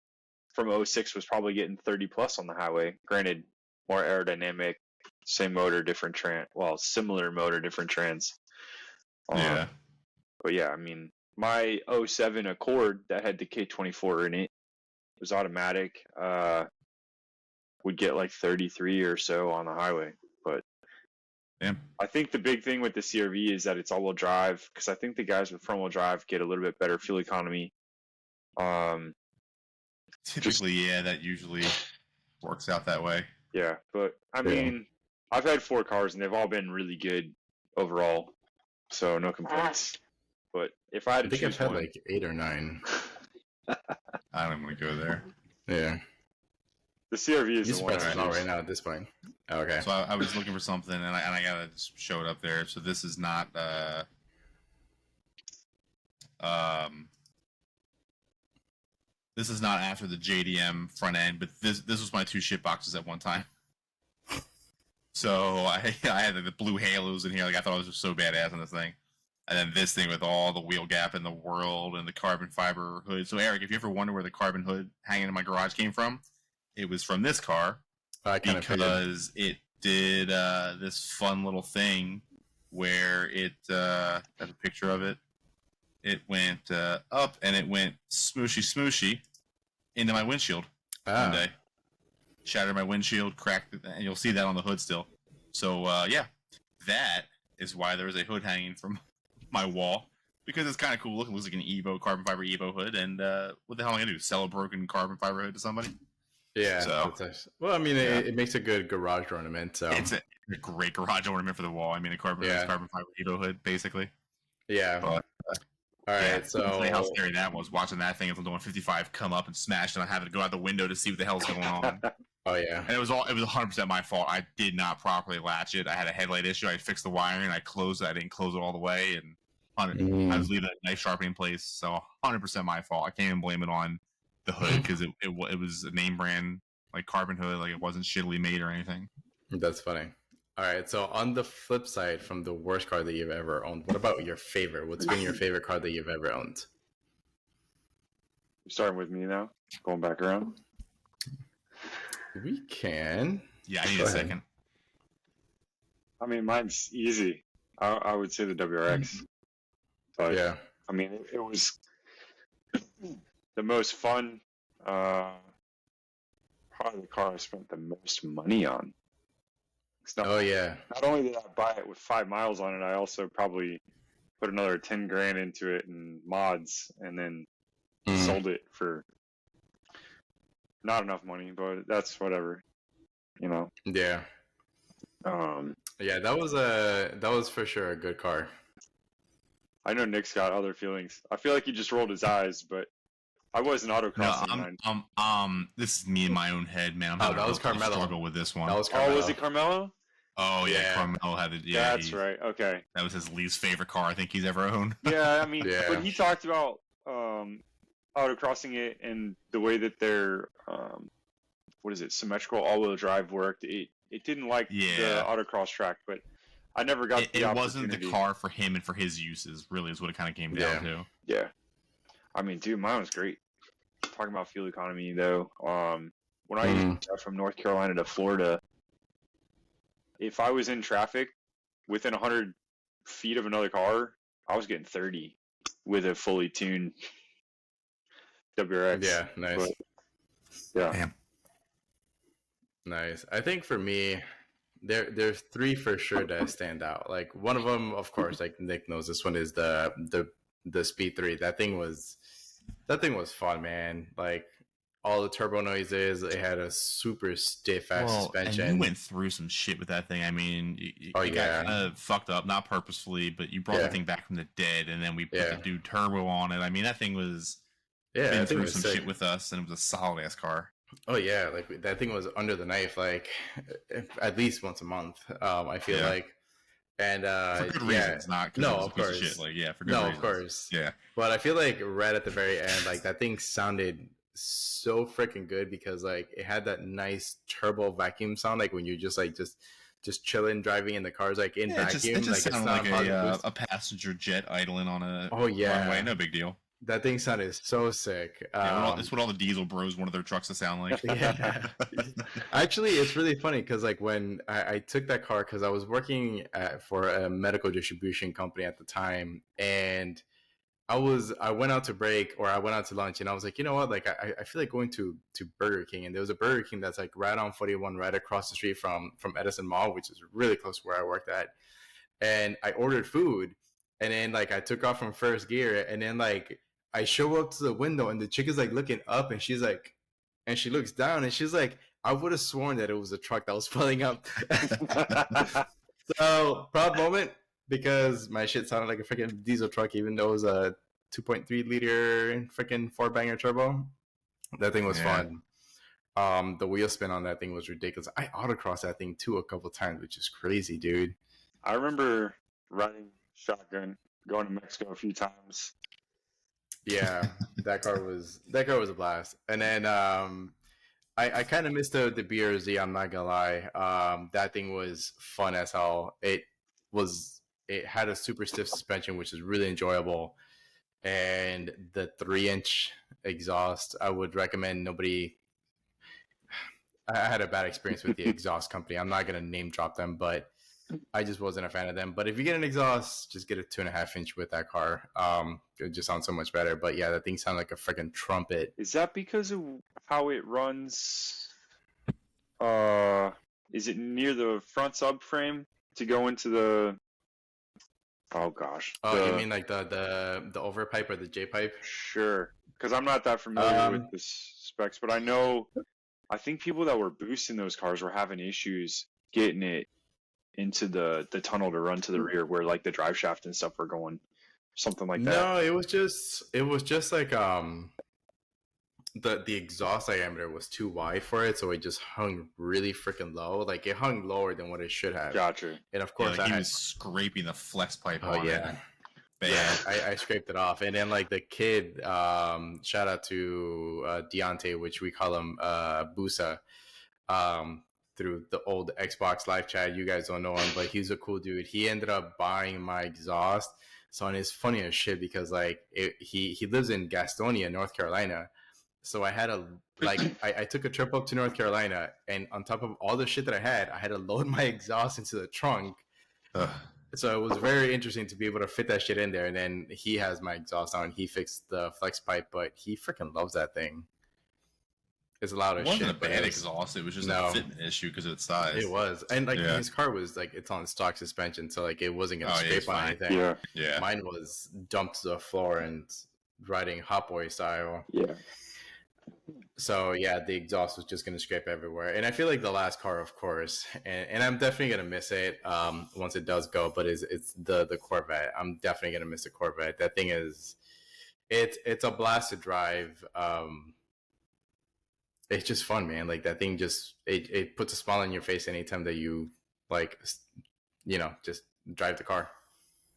from 06 was probably getting 30 plus on the highway. Granted, more aerodynamic, same motor, different similar motor, different trans. yeah. But yeah, I mean, my 07 Accord that had the K24 in it was automatic. Would get like 33 or so on the highway. But Damn. I think the big thing with the CRV is that it's all-wheel drive, because I think the guys with front-wheel drive get a little bit better fuel economy. Typically, yeah, that usually works out that way. Yeah, but I mean, I've had 4 cars and they've all been really good overall, so no complaints. But if I had I to think choose I've had one, like 8 or 9. I don't want to go there. Yeah, the CRV you is the one. surprised I us all choose. right now at this point. Okay. So I was looking for something, and I gotta just show it up there. So this is not this is not after the JDM front end, but this was my 2 shit boxes at one time. So I had like, the blue halos in here, like I thought it was just so badass on this thing. And then this thing with all the wheel gap in the world and the carbon fiber hood. So Eric, if you ever wonder where the carbon hood hanging in my garage came from, it was from this car. I kind of figured. Because it did this fun little thing where it has a picture of it. it went up and it went smooshy into my windshield one day. Shattered my windshield, cracked it, and you'll see that on the hood still. So yeah, that is why there was a hood hanging from my wall, because it's kind of cool looking. It looks like an Evo carbon fiber Evo hood, and what the hell am I gonna do? Sell a broken carbon fiber hood to somebody? Yeah. So, well, I mean, it makes a good garage ornament. So it's a great garage ornament for the wall. I mean, a carbon fiber Evo hood, basically. Yeah. But, all right. yeah, So how scary that was, watching that thing at the 155 come up and smash, and I having to go out the window to see what the hell's going on. Oh yeah. And it was 100% my fault. I did not properly latch it. I had a headlight issue. I fixed the wiring. I closed it. I didn't close it all the way, and I was leaving a knife sharpening in place. So 100% my fault. I can't even blame it on the hood, because it was a name brand like carbon hood. Like, it wasn't shittily made or anything. That's funny. All right. So on the flip side, from the worst car that you've ever owned, what about your favorite? What's been your favorite car that you've ever owned? Starting with me now, going back around. We can. Yeah, I need a second. I mean, mine's easy. I would say the WRX. But, Yeah. I mean, it was the most fun, probably the car I spent the most money on. Oh yeah. Not only did I buy it with 5 miles on it, I also probably put another 10 grand into it in mods, and then sold it for not enough money, but that's whatever, you know. Yeah. Yeah, that was for sure a good car. I know Nick's got other feelings. I feel like he just rolled his eyes, but I wasn't autocrossing. No, this is me in my own head, man. I'm having that was a Carmelo. struggle with this one. That was Carmelo. Oh, was it Carmelo? Oh yeah, Yeah. Carmelo had it. Yeah, That's right. Okay. That was his least favorite car I think he's ever owned. Yeah, I mean, Yeah. when he talked about autocrossing it and the way that their symmetrical all-wheel drive worked, it didn't like the autocross track, but I never got the opportunity. It wasn't the car for him and for his uses, really, is what it kind of came down to. Yeah. I mean, dude, mine was great. Talking about fuel economy, though, when I used to go from North Carolina to Florida, if I was in traffic within 100 feet of another car, I was getting 30 with a fully tuned WRX. Yeah, nice. But, yeah. Damn. Nice. I think for me, there's 3 for sure that stand out. Like, one of them, of course, like Nick knows, this one is the Speed 3. That thing was fun, man. Like, all the turbo noises. It had a super stiff ass suspension. And you went through some shit with that thing. I mean, you got kind of fucked up, not purposefully, but you brought the thing back from the dead, and then we put the dude turbo on it. I mean, that thing was been through some shit with us, and it was a solid ass car. Oh yeah, like that thing was under the knife, like at least once a month. I feel like, and for good reasons, not because of course, shit. Like, for good reasons. Of course, yeah. But I feel like right at the very end, like that thing sounded so freaking good, because like it had that nice turbo vacuum sound, like when you just chilling driving in the cars, like in vacuum. It just sounded like a passenger jet idling on a runway. No big deal. That thing sounded so sick. It's what all the diesel bros wanted their trucks to sound like. Yeah. Actually, it's really funny because like when I took that car, because I was working for a medical distribution company at the time, and I went out to break, or I went out to lunch, and I was like, you know what, like I feel like going to Burger King, and there was a Burger King that's like right on 41, right across the street from Edison Mall, which is really close to where I worked at. And I ordered food, and then like I took off from first gear, and then like I show up to the window, and the chick is like looking up, and she's like, and she looks down, and she's like, I would have sworn that it was a truck that was pulling up. So proud moment, because my shit sounded like a freaking diesel truck, even though it was a 2.3 liter freaking 4-banger turbo. That thing was fun. The wheel spin on that thing was ridiculous. I autocrossed that thing too a couple times, which is crazy, dude. I remember riding shotgun, going to Mexico a few times. Yeah, that car was a blast. And then I kind of missed the BRZ, I'm not gonna lie. That thing was fun as hell. It had a super stiff suspension, which is really enjoyable, and the 3-inch exhaust. I would recommend nobody. I had a bad experience with the exhaust company. I'm not gonna name drop them, but I just wasn't a fan of them. But if you get an exhaust, just get a 2.5-inch with that car. It just sounds so much better. But yeah, that thing sounds like a freaking trumpet. Is that because of how it runs? Is it near the front subframe to go into the? Oh gosh. Oh, you mean like the overpipe or the J pipe? Sure, because I'm not that familiar with the specs, but I think people that were boosting those cars were having issues getting it into the tunnel to run to the rear where like the drive shaft and stuff were going, something like that. No, it was just like the exhaust diameter was too wide for it, so it just hung really freaking low. Like it hung lower than what it should have. Gotcha. And of course, like he was scraping the flex pipe. Oh on yeah. it. Yeah, I scraped it off, and then like the kid, shout out to Deontay, which we call him Busa, through the old Xbox live chat. You guys don't know him, but he's a cool dude. He ended up buying my exhaust. So, and it's funny as shit because like he lives in Gastonia, North Carolina. So I had I took a trip up to North Carolina, and on top of all the shit that I had to load my exhaust into the trunk. So it was very interesting to be able to fit that shit in there. And then he has my exhaust on. He fixed the flex pipe, but he freaking loves that thing. It's loud as shit. It wasn't a bad exhaust. It was just a fitment issue because of its size. It was. And like his car was like, it's on stock suspension. So like it wasn't going to scrape on anything. Yeah. Mine was dumped to the floor and riding Hot Boy style. Yeah. So yeah, the exhaust was just going to scrape everywhere. And I feel like the last car, of course, and I'm definitely going to miss it once it does go, but it's the Corvette. I'm definitely going to miss the Corvette. That thing is, it's a blast to drive. It's just fun, man. Like that thing just, it puts a smile on your face anytime that you like, just drive the car.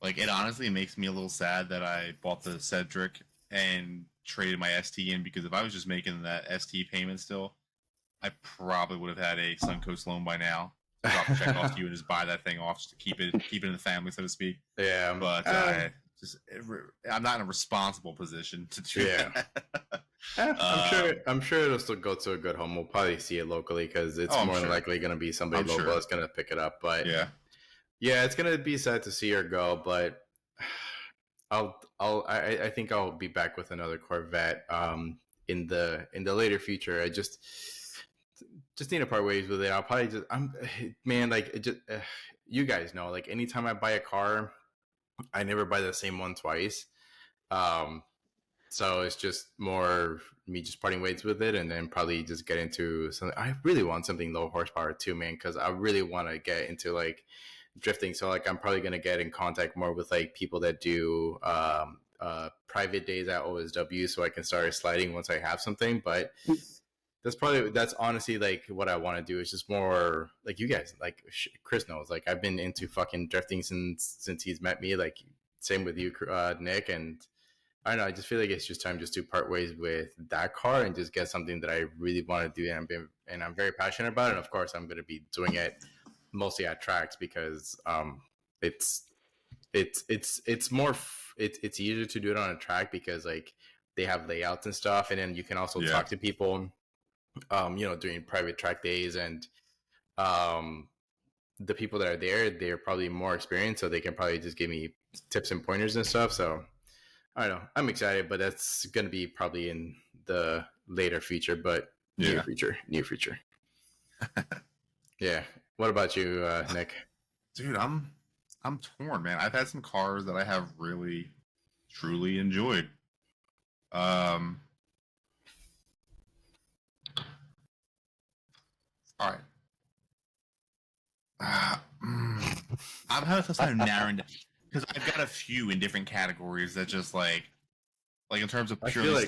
Like it honestly makes me a little sad that I bought the Cedric and traded my ST in, because if I was just making that ST payment still, I probably would have had a Suncoast loan by now. Drop the check off to you and just buy that thing off just to keep it in the family, so to speak. Yeah, but I'm not in a responsible position to do that. I'm sure it'll still go to a good home. We'll probably see it locally because it's more than likely going to be somebody local that's going to pick it up. But yeah, it's going to be sad to see her go, but I think I'll be back with another Corvette in the later future. I just need to part ways with it. I'll probably you guys know, like anytime I buy a car, I never buy the same one twice. So it's just more me just parting ways with it, and then probably just get into something. I really want something low horsepower too, man, because I really want to get into like drifting. So like I'm probably gonna get in contact more with like people that do private days at OSW, so I can start sliding once I have something. But that's honestly like what I want to do. It's just more like you guys, like Chris knows, like I've been into fucking drifting since he's met me. Like same with you, Nick, and I don't know. I just feel like it's just time just to part ways with that car and just get something that I really want to do, and I'm very passionate about it. And of course, I'm going to be doing it mostly at tracks because it's easier to do it on a track because like they have layouts and stuff, and then you can also talk to people, during private track days, and the people that are there, they're probably more experienced, so they can probably just give me tips and pointers and stuff. So I don't know. I'm excited, but that's going to be probably in the later future, but near future. Yeah. What about you, Nick? Dude, I'm torn, man. I've had some cars that I have really, truly enjoyed. All right. I'm having a tough time narrowing down because I've got a few in different categories that just like in terms of purely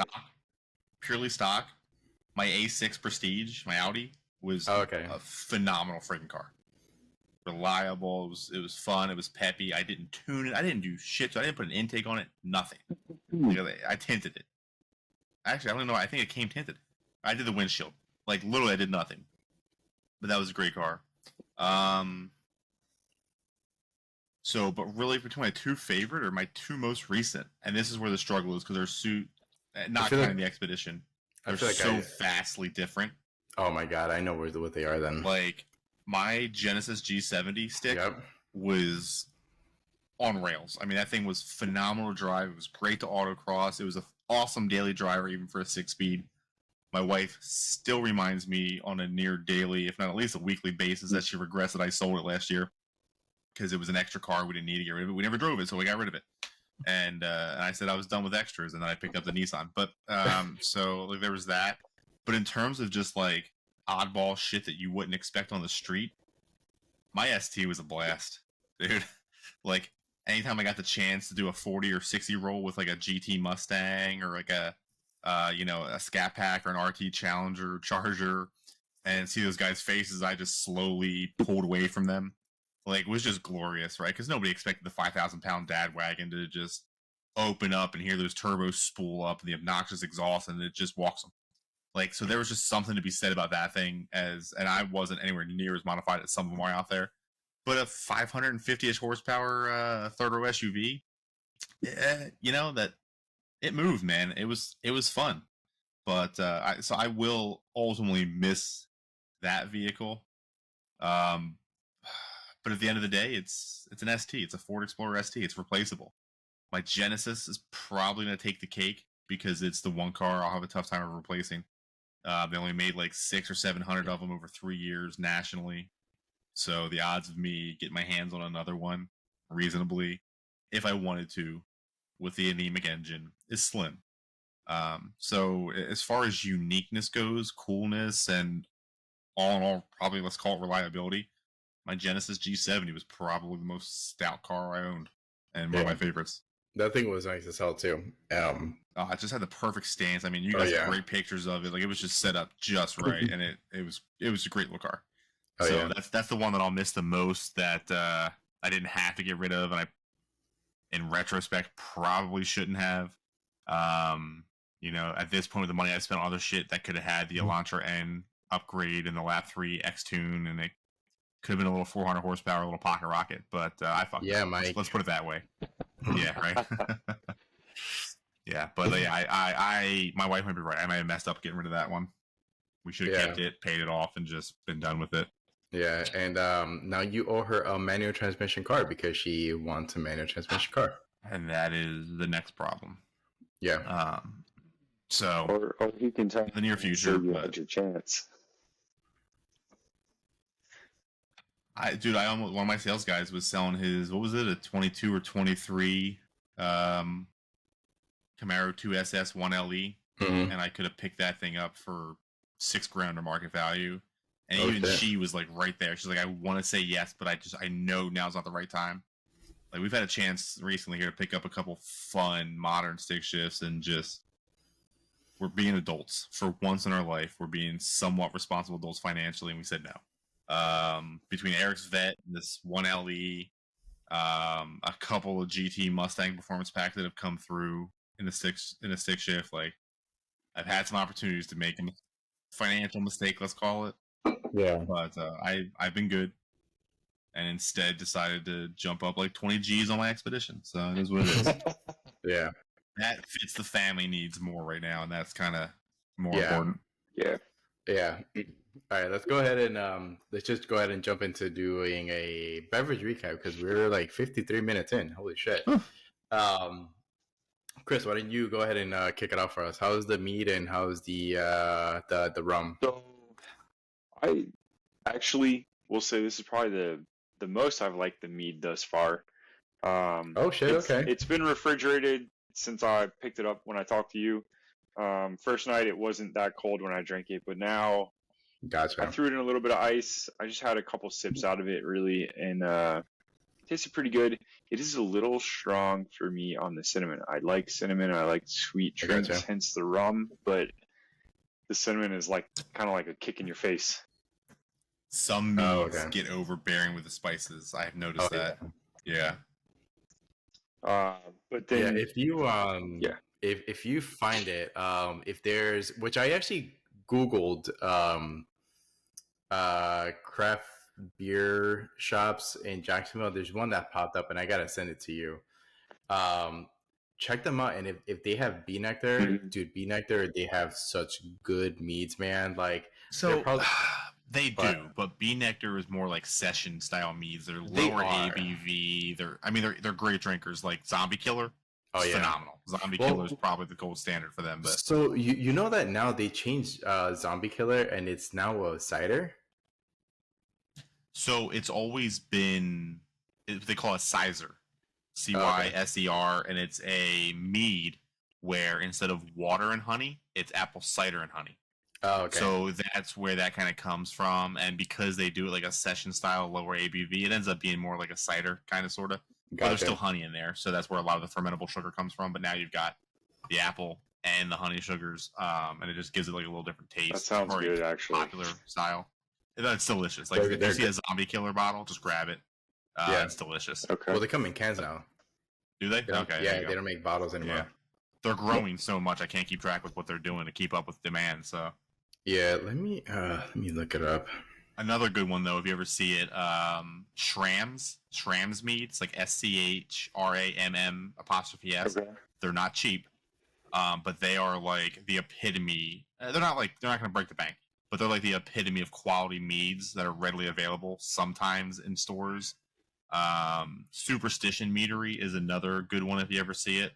stock. My A6 Prestige, my Audi, was a phenomenal freaking car. Reliable. It was fun. It was peppy. I didn't tune it. I didn't do shit. So I didn't put an intake on it. Nothing. I tinted it. Actually, I don't know. I think it came tinted. I did the windshield. Like literally, I did nothing. But that was a great car. But really, between my two favorite or my two most recent, and this is where the struggle is because they're not counting the Expedition. They're so vastly different. Oh my god, I know what they are then. Like my Genesis G70 stick was on rails. I mean, that thing was phenomenal to drive. It was great to autocross. It was an awesome daily driver, even for a 6-speed. My wife still reminds me on a near daily, if not at least a weekly basis, that she regrets that I sold it last year because it was an extra car. We didn't need to get rid of it. We never drove it, so we got rid of it. And I said I was done with extras, and then I picked up the Nissan. But so like, there was that. But in terms of just like oddball shit that you wouldn't expect on the street, my ST was a blast, dude. Like anytime I got the chance to do a 40 or 60 roll with like a GT Mustang or like a a Scat Pack or an RT Challenger Charger, and see those guys' faces, I just slowly pulled away from them. Like, it was just glorious, right? Because nobody expected the 5,000-pound dad wagon to just open up and hear those turbos spool up and the obnoxious exhaust, and it just walks them. Like, so there was just something to be said about that thing, and I wasn't anywhere near as modified as some of them are out there. But a 550-ish horsepower third row SUV, that it moved, man. It was fun. But I will ultimately miss that vehicle. But at the end of the day, it's an ST. It's a Ford Explorer ST. It's replaceable. My Genesis is probably going to take the cake because it's the one car I'll have a tough time of replacing. They only made like 600 or 700 of them over 3 years nationally. So the odds of me getting my hands on another one reasonably, if I wanted to, with the anemic engine, is slim. So as far as uniqueness goes, coolness, and all in all, probably let's call it reliability, my Genesis G70 was probably the most stout car I owned, and one of my favorites. That thing was nice as hell too. It just had the perfect stance. I mean, you guys have great pictures of it. Like, it was just set up just right, and it was a great little car. That's the one that I'll miss the most. That I didn't have to get rid of, and I, in retrospect, probably shouldn't have. At this point with the money I spent on other shit, that could have had the Elantra N upgrade and the Lap 3 X-Tune, and it could have been a little 400 horsepower, a little pocket rocket. But I fucked up. Mike. Let's put it that way. Yeah, right. Yeah, but I my wife might be right. I might have messed up getting rid of that one. We should have kept it, paid it off, and just been done with it. Yeah, and now you owe her a manual transmission car because she wants a manual transmission car, and that is the next problem. Yeah. So or he can tell in the near future, you had your chance. One of my sales guys was selling his, what was it, a 22 or 23 Camaro 2SS 1LE, and I could have picked that thing up for $6,000 or market value. And even she was like right there. She's like, I want to say yes, but I know now's not the right time. Like, we've had a chance recently here to pick up a couple fun modern stick shifts, and just, we're being adults for once in our life. We're being somewhat responsible adults financially, and we said no. Between Eric's Vet, this 1LE, a couple of GT Mustang performance packs that have come through in a stick shift, like, I've had some opportunities to make a financial mistake, let's call it. Yeah. But I've been good, and instead decided to jump up like 20 G's on my Expedition. So it is what it is. Yeah. That fits the family needs more right now, and that's kind of more important. Yeah. Yeah. All right, let's go ahead and let's just go ahead and jump into doing a beverage recap because we're like 53 minutes in. Holy shit. Chris, why don't you go ahead and kick it off for us? How's the mead and how's the rum? So I actually will say this is probably the most I've liked the mead thus far. Oh shit, okay. It's been refrigerated since I picked it up when I talked to you. First night it wasn't that cold when I drank it, but now Gotcha. I threw it in a little bit of ice. I just had a couple sips out of it, really, and it tasted pretty good. It is a little strong for me on the cinnamon. I like cinnamon. I like sweet drinks, hence the rum. But the cinnamon is like kind of like a kick in your face. Some meads get overbearing with the spices. I've noticed that. Yeah. But then, if you if you find it, if there's, which I actually Googled craft beer shops in Jacksonville, there's one that popped up and I gotta send it to you. Check them out, and if they have bee nectar, dude, bee nectar, they have such good meads, man. Like, so probably... They do, but Bee Nectar is more like session style meads. They're They lower are. ABV. They're great drinkers. Like Zombie Killer, Oh it's yeah. phenomenal. Zombie Well, Killer is probably the gold standard for them. But so you know that now they changed Zombie Killer and it's now a cider. so it's always been they call it Cyser, Okay. Cyser, and it's a mead where instead of water and honey, it's apple cider and honey. Oh, okay. So that's where that kind of comes from, and because they do it like a session style, lower ABV, it ends up being more like a cider kind of sort of. But there's Gotcha. still honey in there, so that's where a lot of the fermentable sugar comes from. But now you've got the apple and the honey sugars, and it just gives it like a little different taste. That sounds or a good, actually. Popular style. That's delicious. Like They're- if they're you see good. a Zombie Killer bottle, just grab it. Yeah. It's delicious. Okay. Well, they come in cans now. Do they? They don't- Okay. there Yeah, you go. they don't make bottles anymore. Yeah. They're growing so much, I can't keep track with what they're doing to keep up with demand. So. Yeah, let me look it up. Another good one though, if you ever see it, Schramm's meats, like SCHRAMM''S. Okay. They're not cheap, but they are like the epitome. They're not going to break the bank, but they're like the epitome of quality meads that are readily available sometimes in stores. Superstition Meadery is another good one if you ever see it.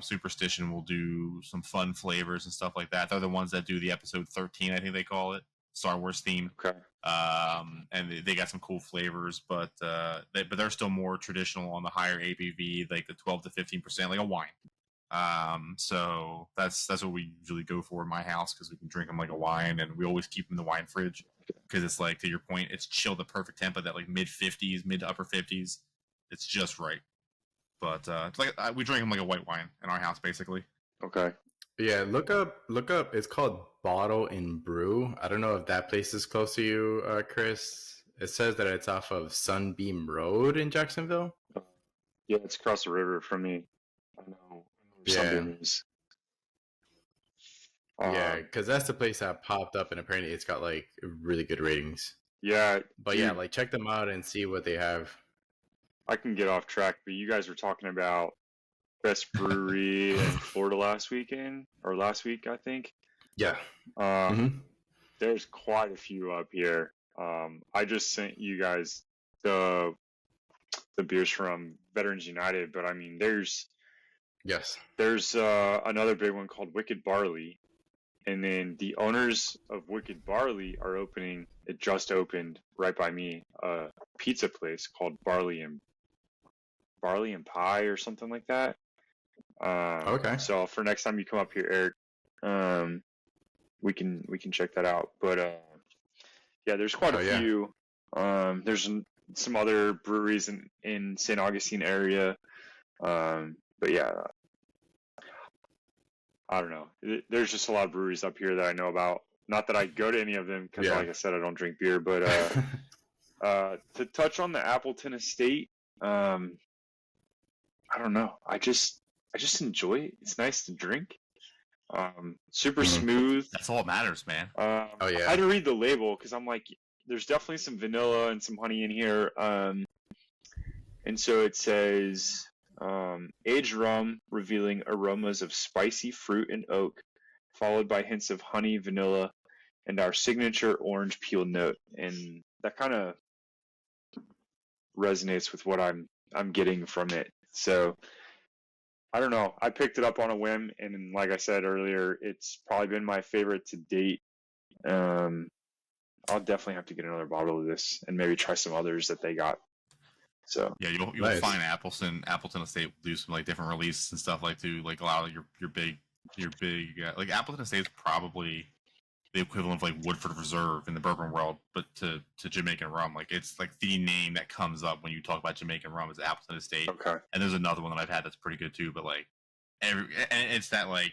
Superstition will do some fun flavors and stuff like that. They're the ones that do the episode 13, I think they call it, Star Wars theme. Okay. And they got some cool flavors, but they're still more traditional on the higher ABV, like the 12 to 15%, like a wine. So that's what we usually go for in my house because we can drink them like a wine, and we always keep them in the wine fridge because it's like, to your point, it's chilled the perfect temp at that like mid to upper 50s. It's just right. But it's like we drink them like a white wine in our house, basically. Okay. Yeah, look up. It's called Bottle and Brew. I don't know if that place is close to you, Chris. It says that it's off of Sunbeam Road in Jacksonville. Yeah, it's across the river from me. I know where Yeah. Sunbeam is. Yeah, because that's the place that popped up, and apparently it's got like really good ratings. Yeah. But yeah, like check them out and see what they have. I can get off track, but you guys were talking about best brewery in Florida last week, I think. Yeah. Mm-hmm. There's quite a few up here. I just sent you guys the beers from Veterans United, but I mean, there's another big one called Wicked Barley, and then the owners of Wicked Barley are opening. It just opened right by me, a pizza place called Barley and Pie or something like that. Okay. So for next time you come up here, Eric, we can check that out. But yeah, there's quite a few. There's some other breweries in St. Augustine area. But yeah, I don't know. There's just a lot of breweries up here that I know about. Not that I go to any of them because, like I said, I don't drink beer. But to touch on the Appleton Estate, I don't know. I just enjoy it. It's nice to drink. Super smooth. That's all that matters, man. I had to read the label because I'm like, there's definitely some vanilla and some honey in here. And so it says, aged rum revealing aromas of spicy fruit and oak, followed by hints of honey, vanilla, and our signature orange peel note. And that kind of resonates with what I'm getting from it. So I don't know. I picked it up on a whim, and like I said earlier, it's probably been my favorite to date. I'll definitely have to get another bottle of this and maybe try some others that they got. So yeah, you'll find Appleton Estate will do some like different releases and stuff like to like a lot of your big like Appleton Estate is probably the equivalent of like Woodford Reserve in the bourbon world, but to Jamaican rum. Like it's like the name that comes up when you talk about Jamaican rum is Appleton Estate. Okay. And there's another one that I've had that's pretty good too, but like and it's that like,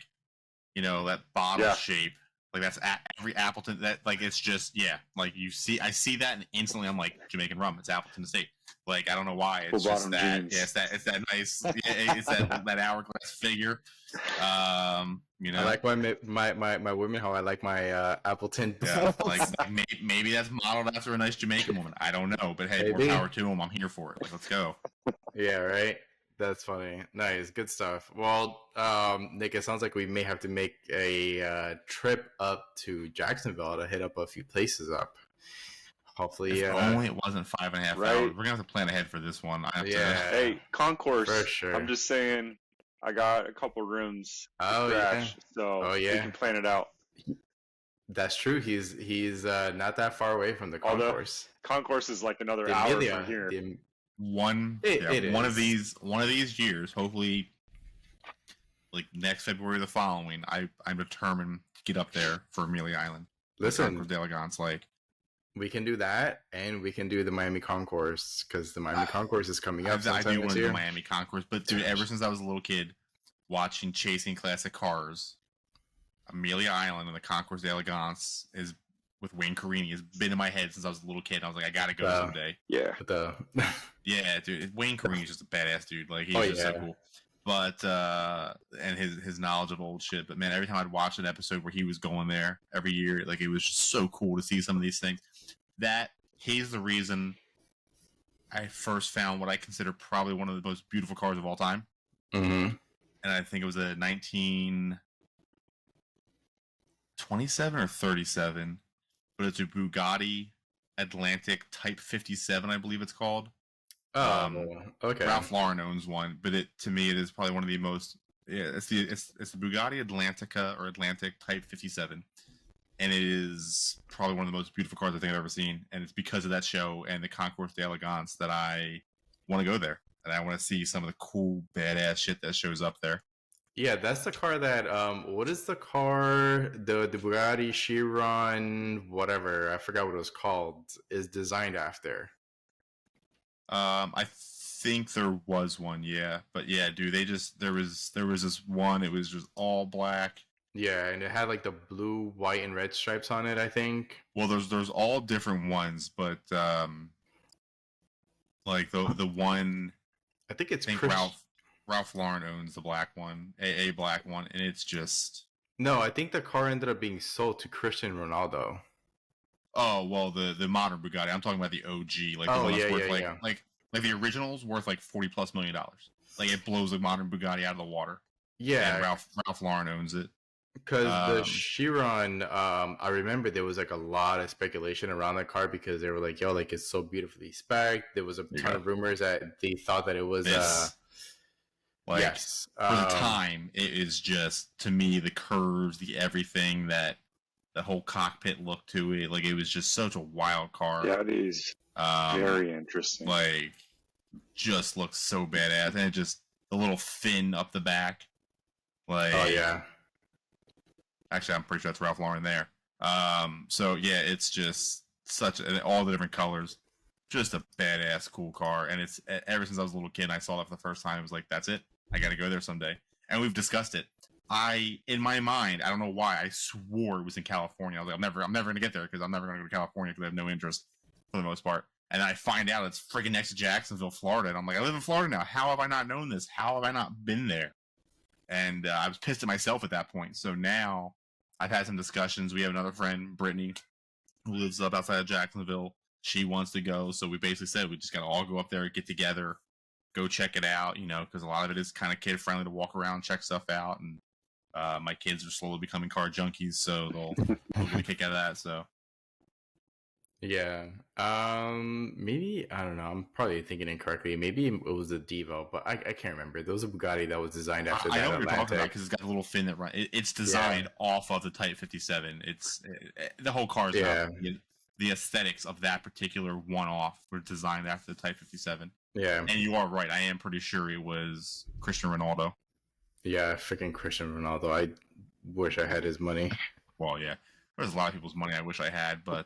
you know, that bottle shape. Like that's every Appleton that like it's just like I see that and instantly I'm like Jamaican rum. It's Appleton Estate. Like I don't know why. It's just that. Yeah, it's that nice. It's that hourglass figure. You know, I like my women how I like my Appleton. Yeah, like maybe that's modeled after a nice Jamaican woman. I don't know, but hey, more power to them. I'm here for it. Like, let's go. Yeah, right. That's funny. Nice, good stuff. Well, Nick, it sounds like we may have to make a trip up to Jacksonville to hit up a few places up. Hopefully, If only it wasn't 5.5 Right. hours. We're gonna have to plan ahead for this one. I have Yeah. Hey, concourse. For sure. I'm just saying, I got a couple rooms to Oh, crash, yeah. so Oh, yeah. we can plan it out. That's true. He's not that far away from the Although- concourse. Concourse is like another The hour Amelia, from here. one It one is. of these years, hopefully, like next February or the following, I'm determined to get up there for Amelia Island. Listen, Concours d'Elegance, like we can do that, and we can do the Miami Concourse because the Miami Concourse is coming up I sometime do this want to do year. Miami Concourse, but dude, ever since I was a little kid, watching Chasing Classic Cars, Amelia Island and the Concours d'Elegance is with Wayne Carini has been in my head since I was a little kid. I was like, I gotta go Wow. someday. Yeah. But the Yeah, dude, Wayne Carini's just a badass dude. Like he's Oh, just so yeah. cool. But and his knowledge of old shit. But man, every time I'd watch an episode where he was going there every year, like it was just so cool to see some of these things. That he's the reason I first found what I consider probably one of the most beautiful cars of all time. Mhm. And I think it was a 1927 or 37, but it's a Bugatti Atlantic Type 57, I believe it's called. Oh, okay. Ralph Lauren owns one, but to me it is probably one of the most. Yeah, it's the Bugatti Atlantica or Atlantic Type 57, and it is probably one of the most beautiful cars I think I've ever seen. And it's because of that show and the Concours d'Elegance that I want to go there, and I want to see some of the cool badass shit that shows up there. Yeah, that's the car that what is the car the Bugatti Chiron whatever, I forgot what it was called, is designed after. I think there was one, yeah, but yeah, dude, there was this one. It was just all black. Yeah, and it had like the blue, white, and red stripes on it, I think. Well, there's all different ones, but like the one I think it's I think Chris- Ralph Lauren owns the black one, a black one, and it's just No, I think the car ended up being sold to Cristiano Ronaldo. oh well the modern Bugatti. I'm talking about the OG, like the Oh, one that's yeah, worth yeah, like the original's worth like $40+ million. Like it blows the modern Bugatti out of the water. Yeah, And Ralph Lauren owns it. because the Um, Chiron, I remember there was like a lot of speculation around that car because they were like, "Yo, like it's so beautifully spec'd." There was a ton of rumors that they thought that it was. This, like, Yes, for the time, it is just to me the curves, the everything that the whole cockpit look to it. Like it was just such a wild car. Yeah, it is very interesting. Like just looks so badass, and it just the little fin up the back. Like Oh yeah, actually, I'm pretty sure that's Ralph Lauren there. So yeah, it's just such all the different colors. Just a badass, cool car, and it's ever since I was a little kid, and I saw it for the first time. It was like, that's it. I got to go there someday, and we've discussed it. In my mind, I don't know why, I swore it was in California. I was like, I'm never gonna get there because I'm never gonna go to California because I have no interest for the most part. And I find out it's freaking next to Jacksonville, Florida, and I'm like, I live in Florida now. How have I not known this? How have I not been there? And I was pissed at myself at that point. So now I've had some discussions. We have another friend, Brittany, who lives up outside of Jacksonville. She wants to go, so we basically said we just got to all go up there, get together, go check it out, because a lot of it is kind of kid friendly to walk around, check stuff out, and my kids are slowly becoming car junkies, so they'll get a kick out of that. So yeah. Maybe I don't know. I'm probably thinking incorrectly. Maybe it was the Devo, but I can't remember. There was a Bugatti that was designed after I know that what you're talking about Atlantic. because it's got a little fin that runs. It's designed off of the Type 57. It's the whole car is about the aesthetics of that particular one-off were designed after the Type 57. Yeah, And you are right. I am pretty sure it was Cristiano Ronaldo. yeah. Freaking Cristiano Ronaldo. I wish I had his money. Well, yeah. There's a lot of people's money I wish I had, but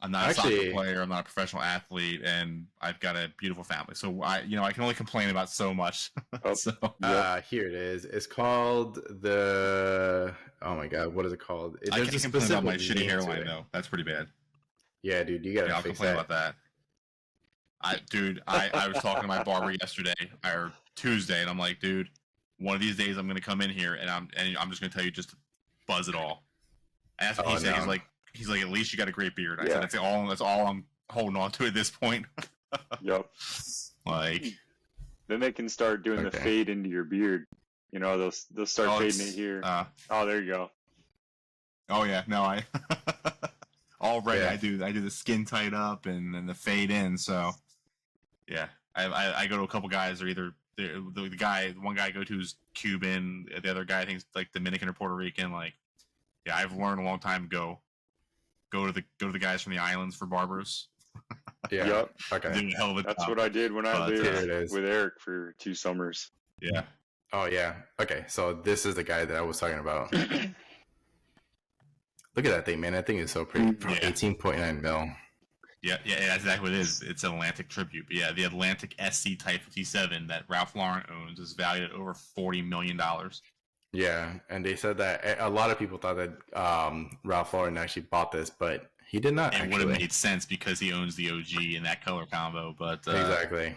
I'm not a soccer player. I'm not a professional athlete, and I've got a beautiful family. So I can only complain about so much. So Here it is. It's called the. Oh my god, what is it called? I There's can't a complain about my specific shitty name to hairline it. though. That's pretty bad. Yeah, dude, you gotta I'll fix complain that. about that. I was talking to my barber yesterday or Tuesday, and I'm like, dude, one of these days I'm gonna come in here and I'm just gonna tell you just to buzz it all. And that's what he said. No. He's like, at least you got a great beard. I Yeah. said, that's all I'm holding on to at this point. Yep. Like, Then they can start doing the Okay. fade into your beard. You know, they'll start fading it here. Oh, there you go. Oh yeah, no, I already Yeah. I do the skin tight up and then the fade in. So yeah, I go to a couple guys, or either the guy, one guy I go to is Cuban, the other guy I think is like Dominican or Puerto Rican. Like, yeah, I've learned a long time ago. Go to the guys from the islands for barbers. Yeah. Yup. Okay. Doing a hell of a That's job. what I did when I But, lived here it is. with Eric for 2 summers. Yeah. Oh yeah. Okay. So this is the guy that I was talking about. Look at that thing, man. That thing is so pretty. Bro, Yeah. 18.9 mil. Yeah, that's exactly what it is. It's an Atlantic tribute. But yeah, the Atlantic SC Type 57 that Ralph Lauren owns is valued at over $40 million. Yeah, and they said that a lot of people thought that Ralph Lauren actually bought this, but he did not. It would actually. have made sense because he owns the OG in that color combo. But Exactly.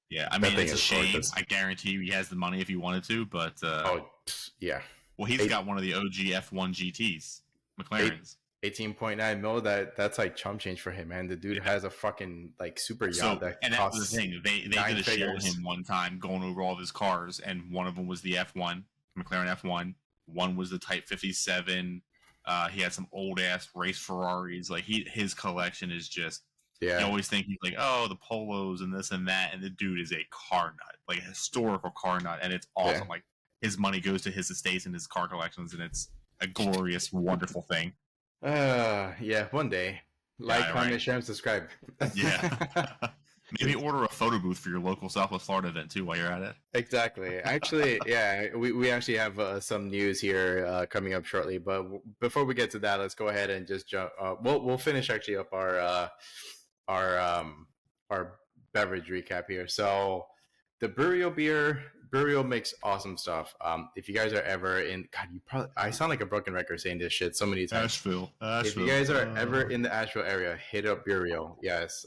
yeah, I That mean, thing it's a is shame. gorgeous. I guarantee you he has the money if he wanted to. But Yeah. well, he's Eight- got one of the OG F1 GTs, McLarens. 18.9 mil. That's like chump change for him, man. The dude has a fucking like super yacht So, that and that was costs the thing. They nine did a show of figures. him one time going over all of his cars, and one of them was the F1, McLaren F1. One was the Type 57. He had some old ass race Ferraris. Like his collection is just. You Yeah. always think he's like, oh, the polos and this and that, and the dude is a car nut, like a historical car nut, and it's awesome. Yeah. Like his money goes to his estates and his car collections, and it's a glorious, wonderful thing. Yeah. One day, like, Yeah, comment, right. share, and subscribe. Yeah. Maybe order a photo booth for your local Southwest Florida event too while you're at it. Exactly. Actually, yeah, we actually have some news here coming up shortly. But before we get to that, let's go ahead and just jump. We'll finish actually up our beverage recap here. So the Burial makes awesome stuff. If you guys are ever in, God, you probably, I sound like a broken record saying this shit so many times. Asheville. If you guys are ever in the Asheville area, hit up Burial. Yes.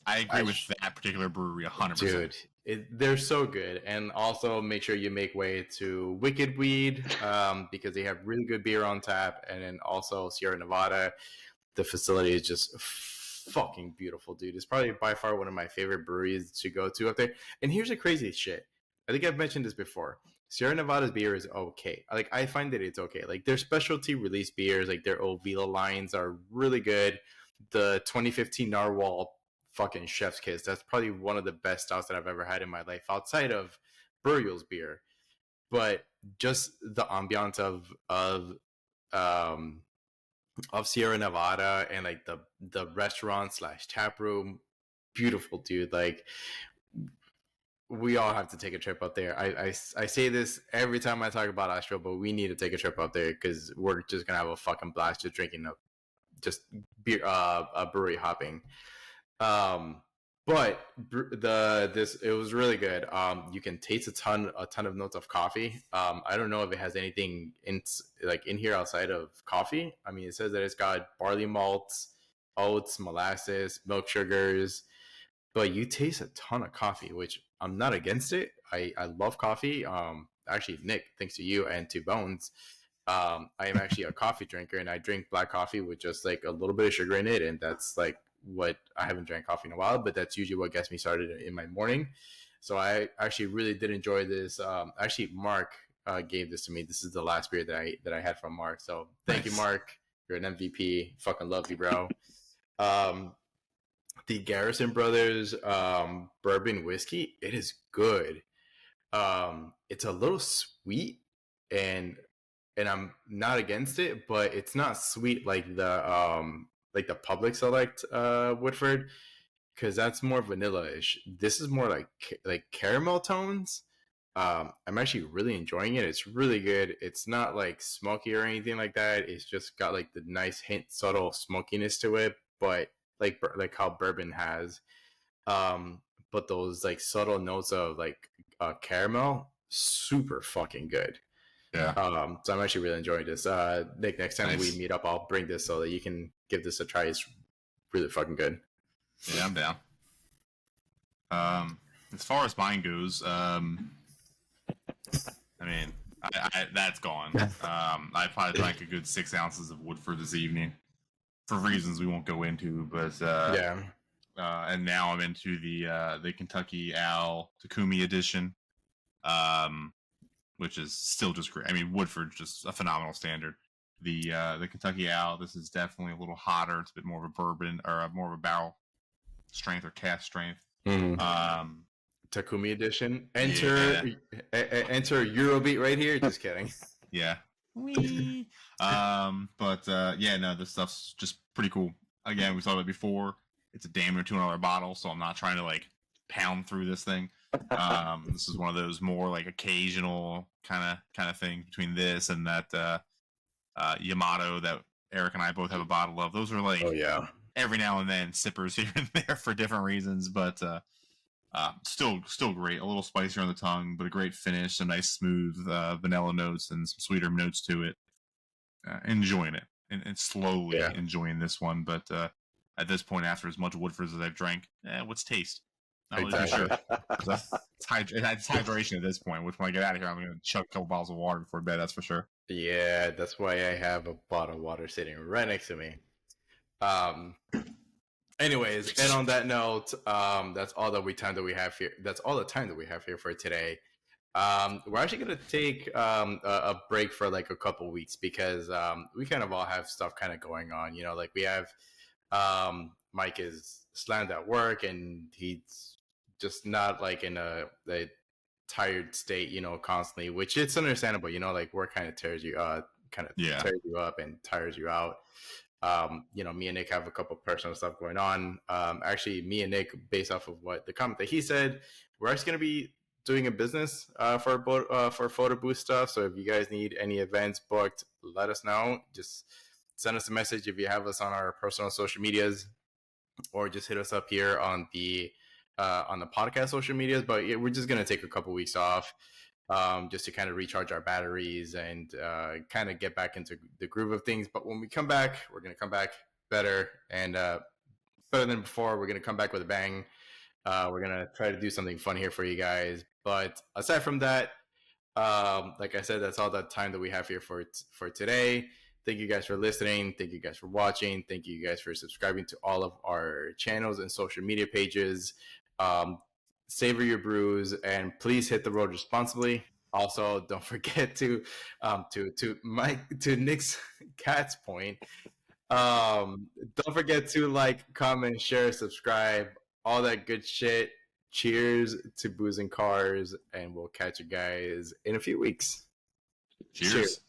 I agree with that particular brewery 100%. Dude, they're so good. And also make sure you make way to Wicked Weed because they have really good beer on tap. And then also Sierra Nevada. The facility is just fucking beautiful, dude. It's probably by far one of my favorite breweries to go to up there. And here's the crazy shit. I think I've mentioned this before. Sierra Nevada's beer is okay. Like, I find that it's okay. Like, their specialty release beers, like their Ovila lines are really good. The 2015 Narwhal fucking chef's kiss, that's probably one of the best stouts that I've ever had in my life outside of Burial's beer. But just the ambiance of Sierra Nevada and like the restaurant / tap room, beautiful, dude. Like, we all have to take a trip up there. I say this every time I talk about Asheville, but we need to take a trip up there because we're just gonna have a fucking blast just drinking up just beer brewery hopping. But it was really good. You can taste a ton of notes of coffee. I don't know if it has anything in here outside of coffee. I mean, it says that it's got barley malts, oats, molasses, milk sugars, but you taste a ton of coffee, which I'm not against it. I love coffee. Actually, Nick, thanks to you and to Bones, I am actually a coffee drinker, and I drink black coffee with just like a little bit of sugar in it, and that's like what I haven't drank coffee in a while, but that's usually what gets me started in my morning. So I actually really did enjoy this. Actually, Mark gave this to me. This is the last beer that I had from Mark. So thank you, Mark. You're an MVP. Fucking love you, bro. The Garrison Brothers bourbon whiskey, it is good. It's a little sweet, and I'm not against it, but it's not sweet like the Public Select Woodford, because that's more vanilla-ish. This is more like caramel tones. I'm actually really enjoying it. It's really good. It's not like smoky or anything like that. It's just got like the nice hint, subtle smokiness to it, but like how bourbon has. But those like subtle notes of like caramel, super fucking good. Yeah. So I'm actually really enjoying this. Nick, next time we meet up, I'll bring this so that you can give this a try. It's really fucking good. Yeah, I'm down. As far as mine goes, I mean, I that's gone. I probably drank a good 6 ounces of Woodford this evening, for reasons we won't go into. But Yeah. and now I'm into the Kentucky Owl Takumi edition, which is still just great. I mean, Woodford's just a phenomenal standard. The Kentucky Owl, this is definitely a little hotter. It's a bit more of a bourbon or more of a barrel strength or cask strength. Takumi edition. Enter Eurobeat right here. Just kidding. Yeah. Yeah, no, this stuff's just pretty cool. Again, we saw it before. It's a damn near $200 bottle, so I'm not trying to like pound through this thing. This is one of those more like occasional kind of thing between this and that Yamato that Eric and I both have a bottle of. Those are like every now and then sippers here and there for different reasons, but still great. A little spicier on the tongue, but a great finish. Some nice smooth vanilla notes and some sweeter notes to it. Enjoying it and slowly enjoying this one. But at this point, after as much Woodfords as I've drank, what's taste? Not really sure. It's hydration at this point. Which when I get out of here, I'm going to chuck a couple bottles of water before bed. That's for sure. Yeah, that's why I have a bottle of water sitting right next to me. Anyways, and on that note, that's all the time that we have here. That's all the time that we have here for today. We're actually gonna take a break for like a couple weeks because we kind of all have stuff kind of going on. You know, like we have Mike is slammed at work and he's just not like in a tired state, you know, constantly, which it's understandable. You know, like work kind of tears you up and tires you out. You know, me and Nick have a couple personal stuff going on. Actually, me and Nick, based off of what the comment that he said, we're actually going to be doing a business for photo booth stuff. So if you guys need any events booked, let us know. Just send us a message if you have us on our personal social medias, or just hit us up here on the podcast social medias. But yeah, we're just going to take a couple weeks off. Just to kind of recharge our batteries and kind of get back into the groove of things. But when we come back, we're going to come back better and better than before. We're going to come back with a bang. We're going to try to do something fun here for you guys. But aside from that, like I said, that's all the time that we have here for today. Thank you guys for listening. Thank you guys for watching. Thank you guys for subscribing to all of our channels and social media pages. Savor your brews and please hit the road responsibly. Also, don't forget to Nick's cat's point. Don't forget to like, comment, share, subscribe, all that good shit. Cheers to Booze and Cars, and we'll catch you guys in a few weeks. Cheers.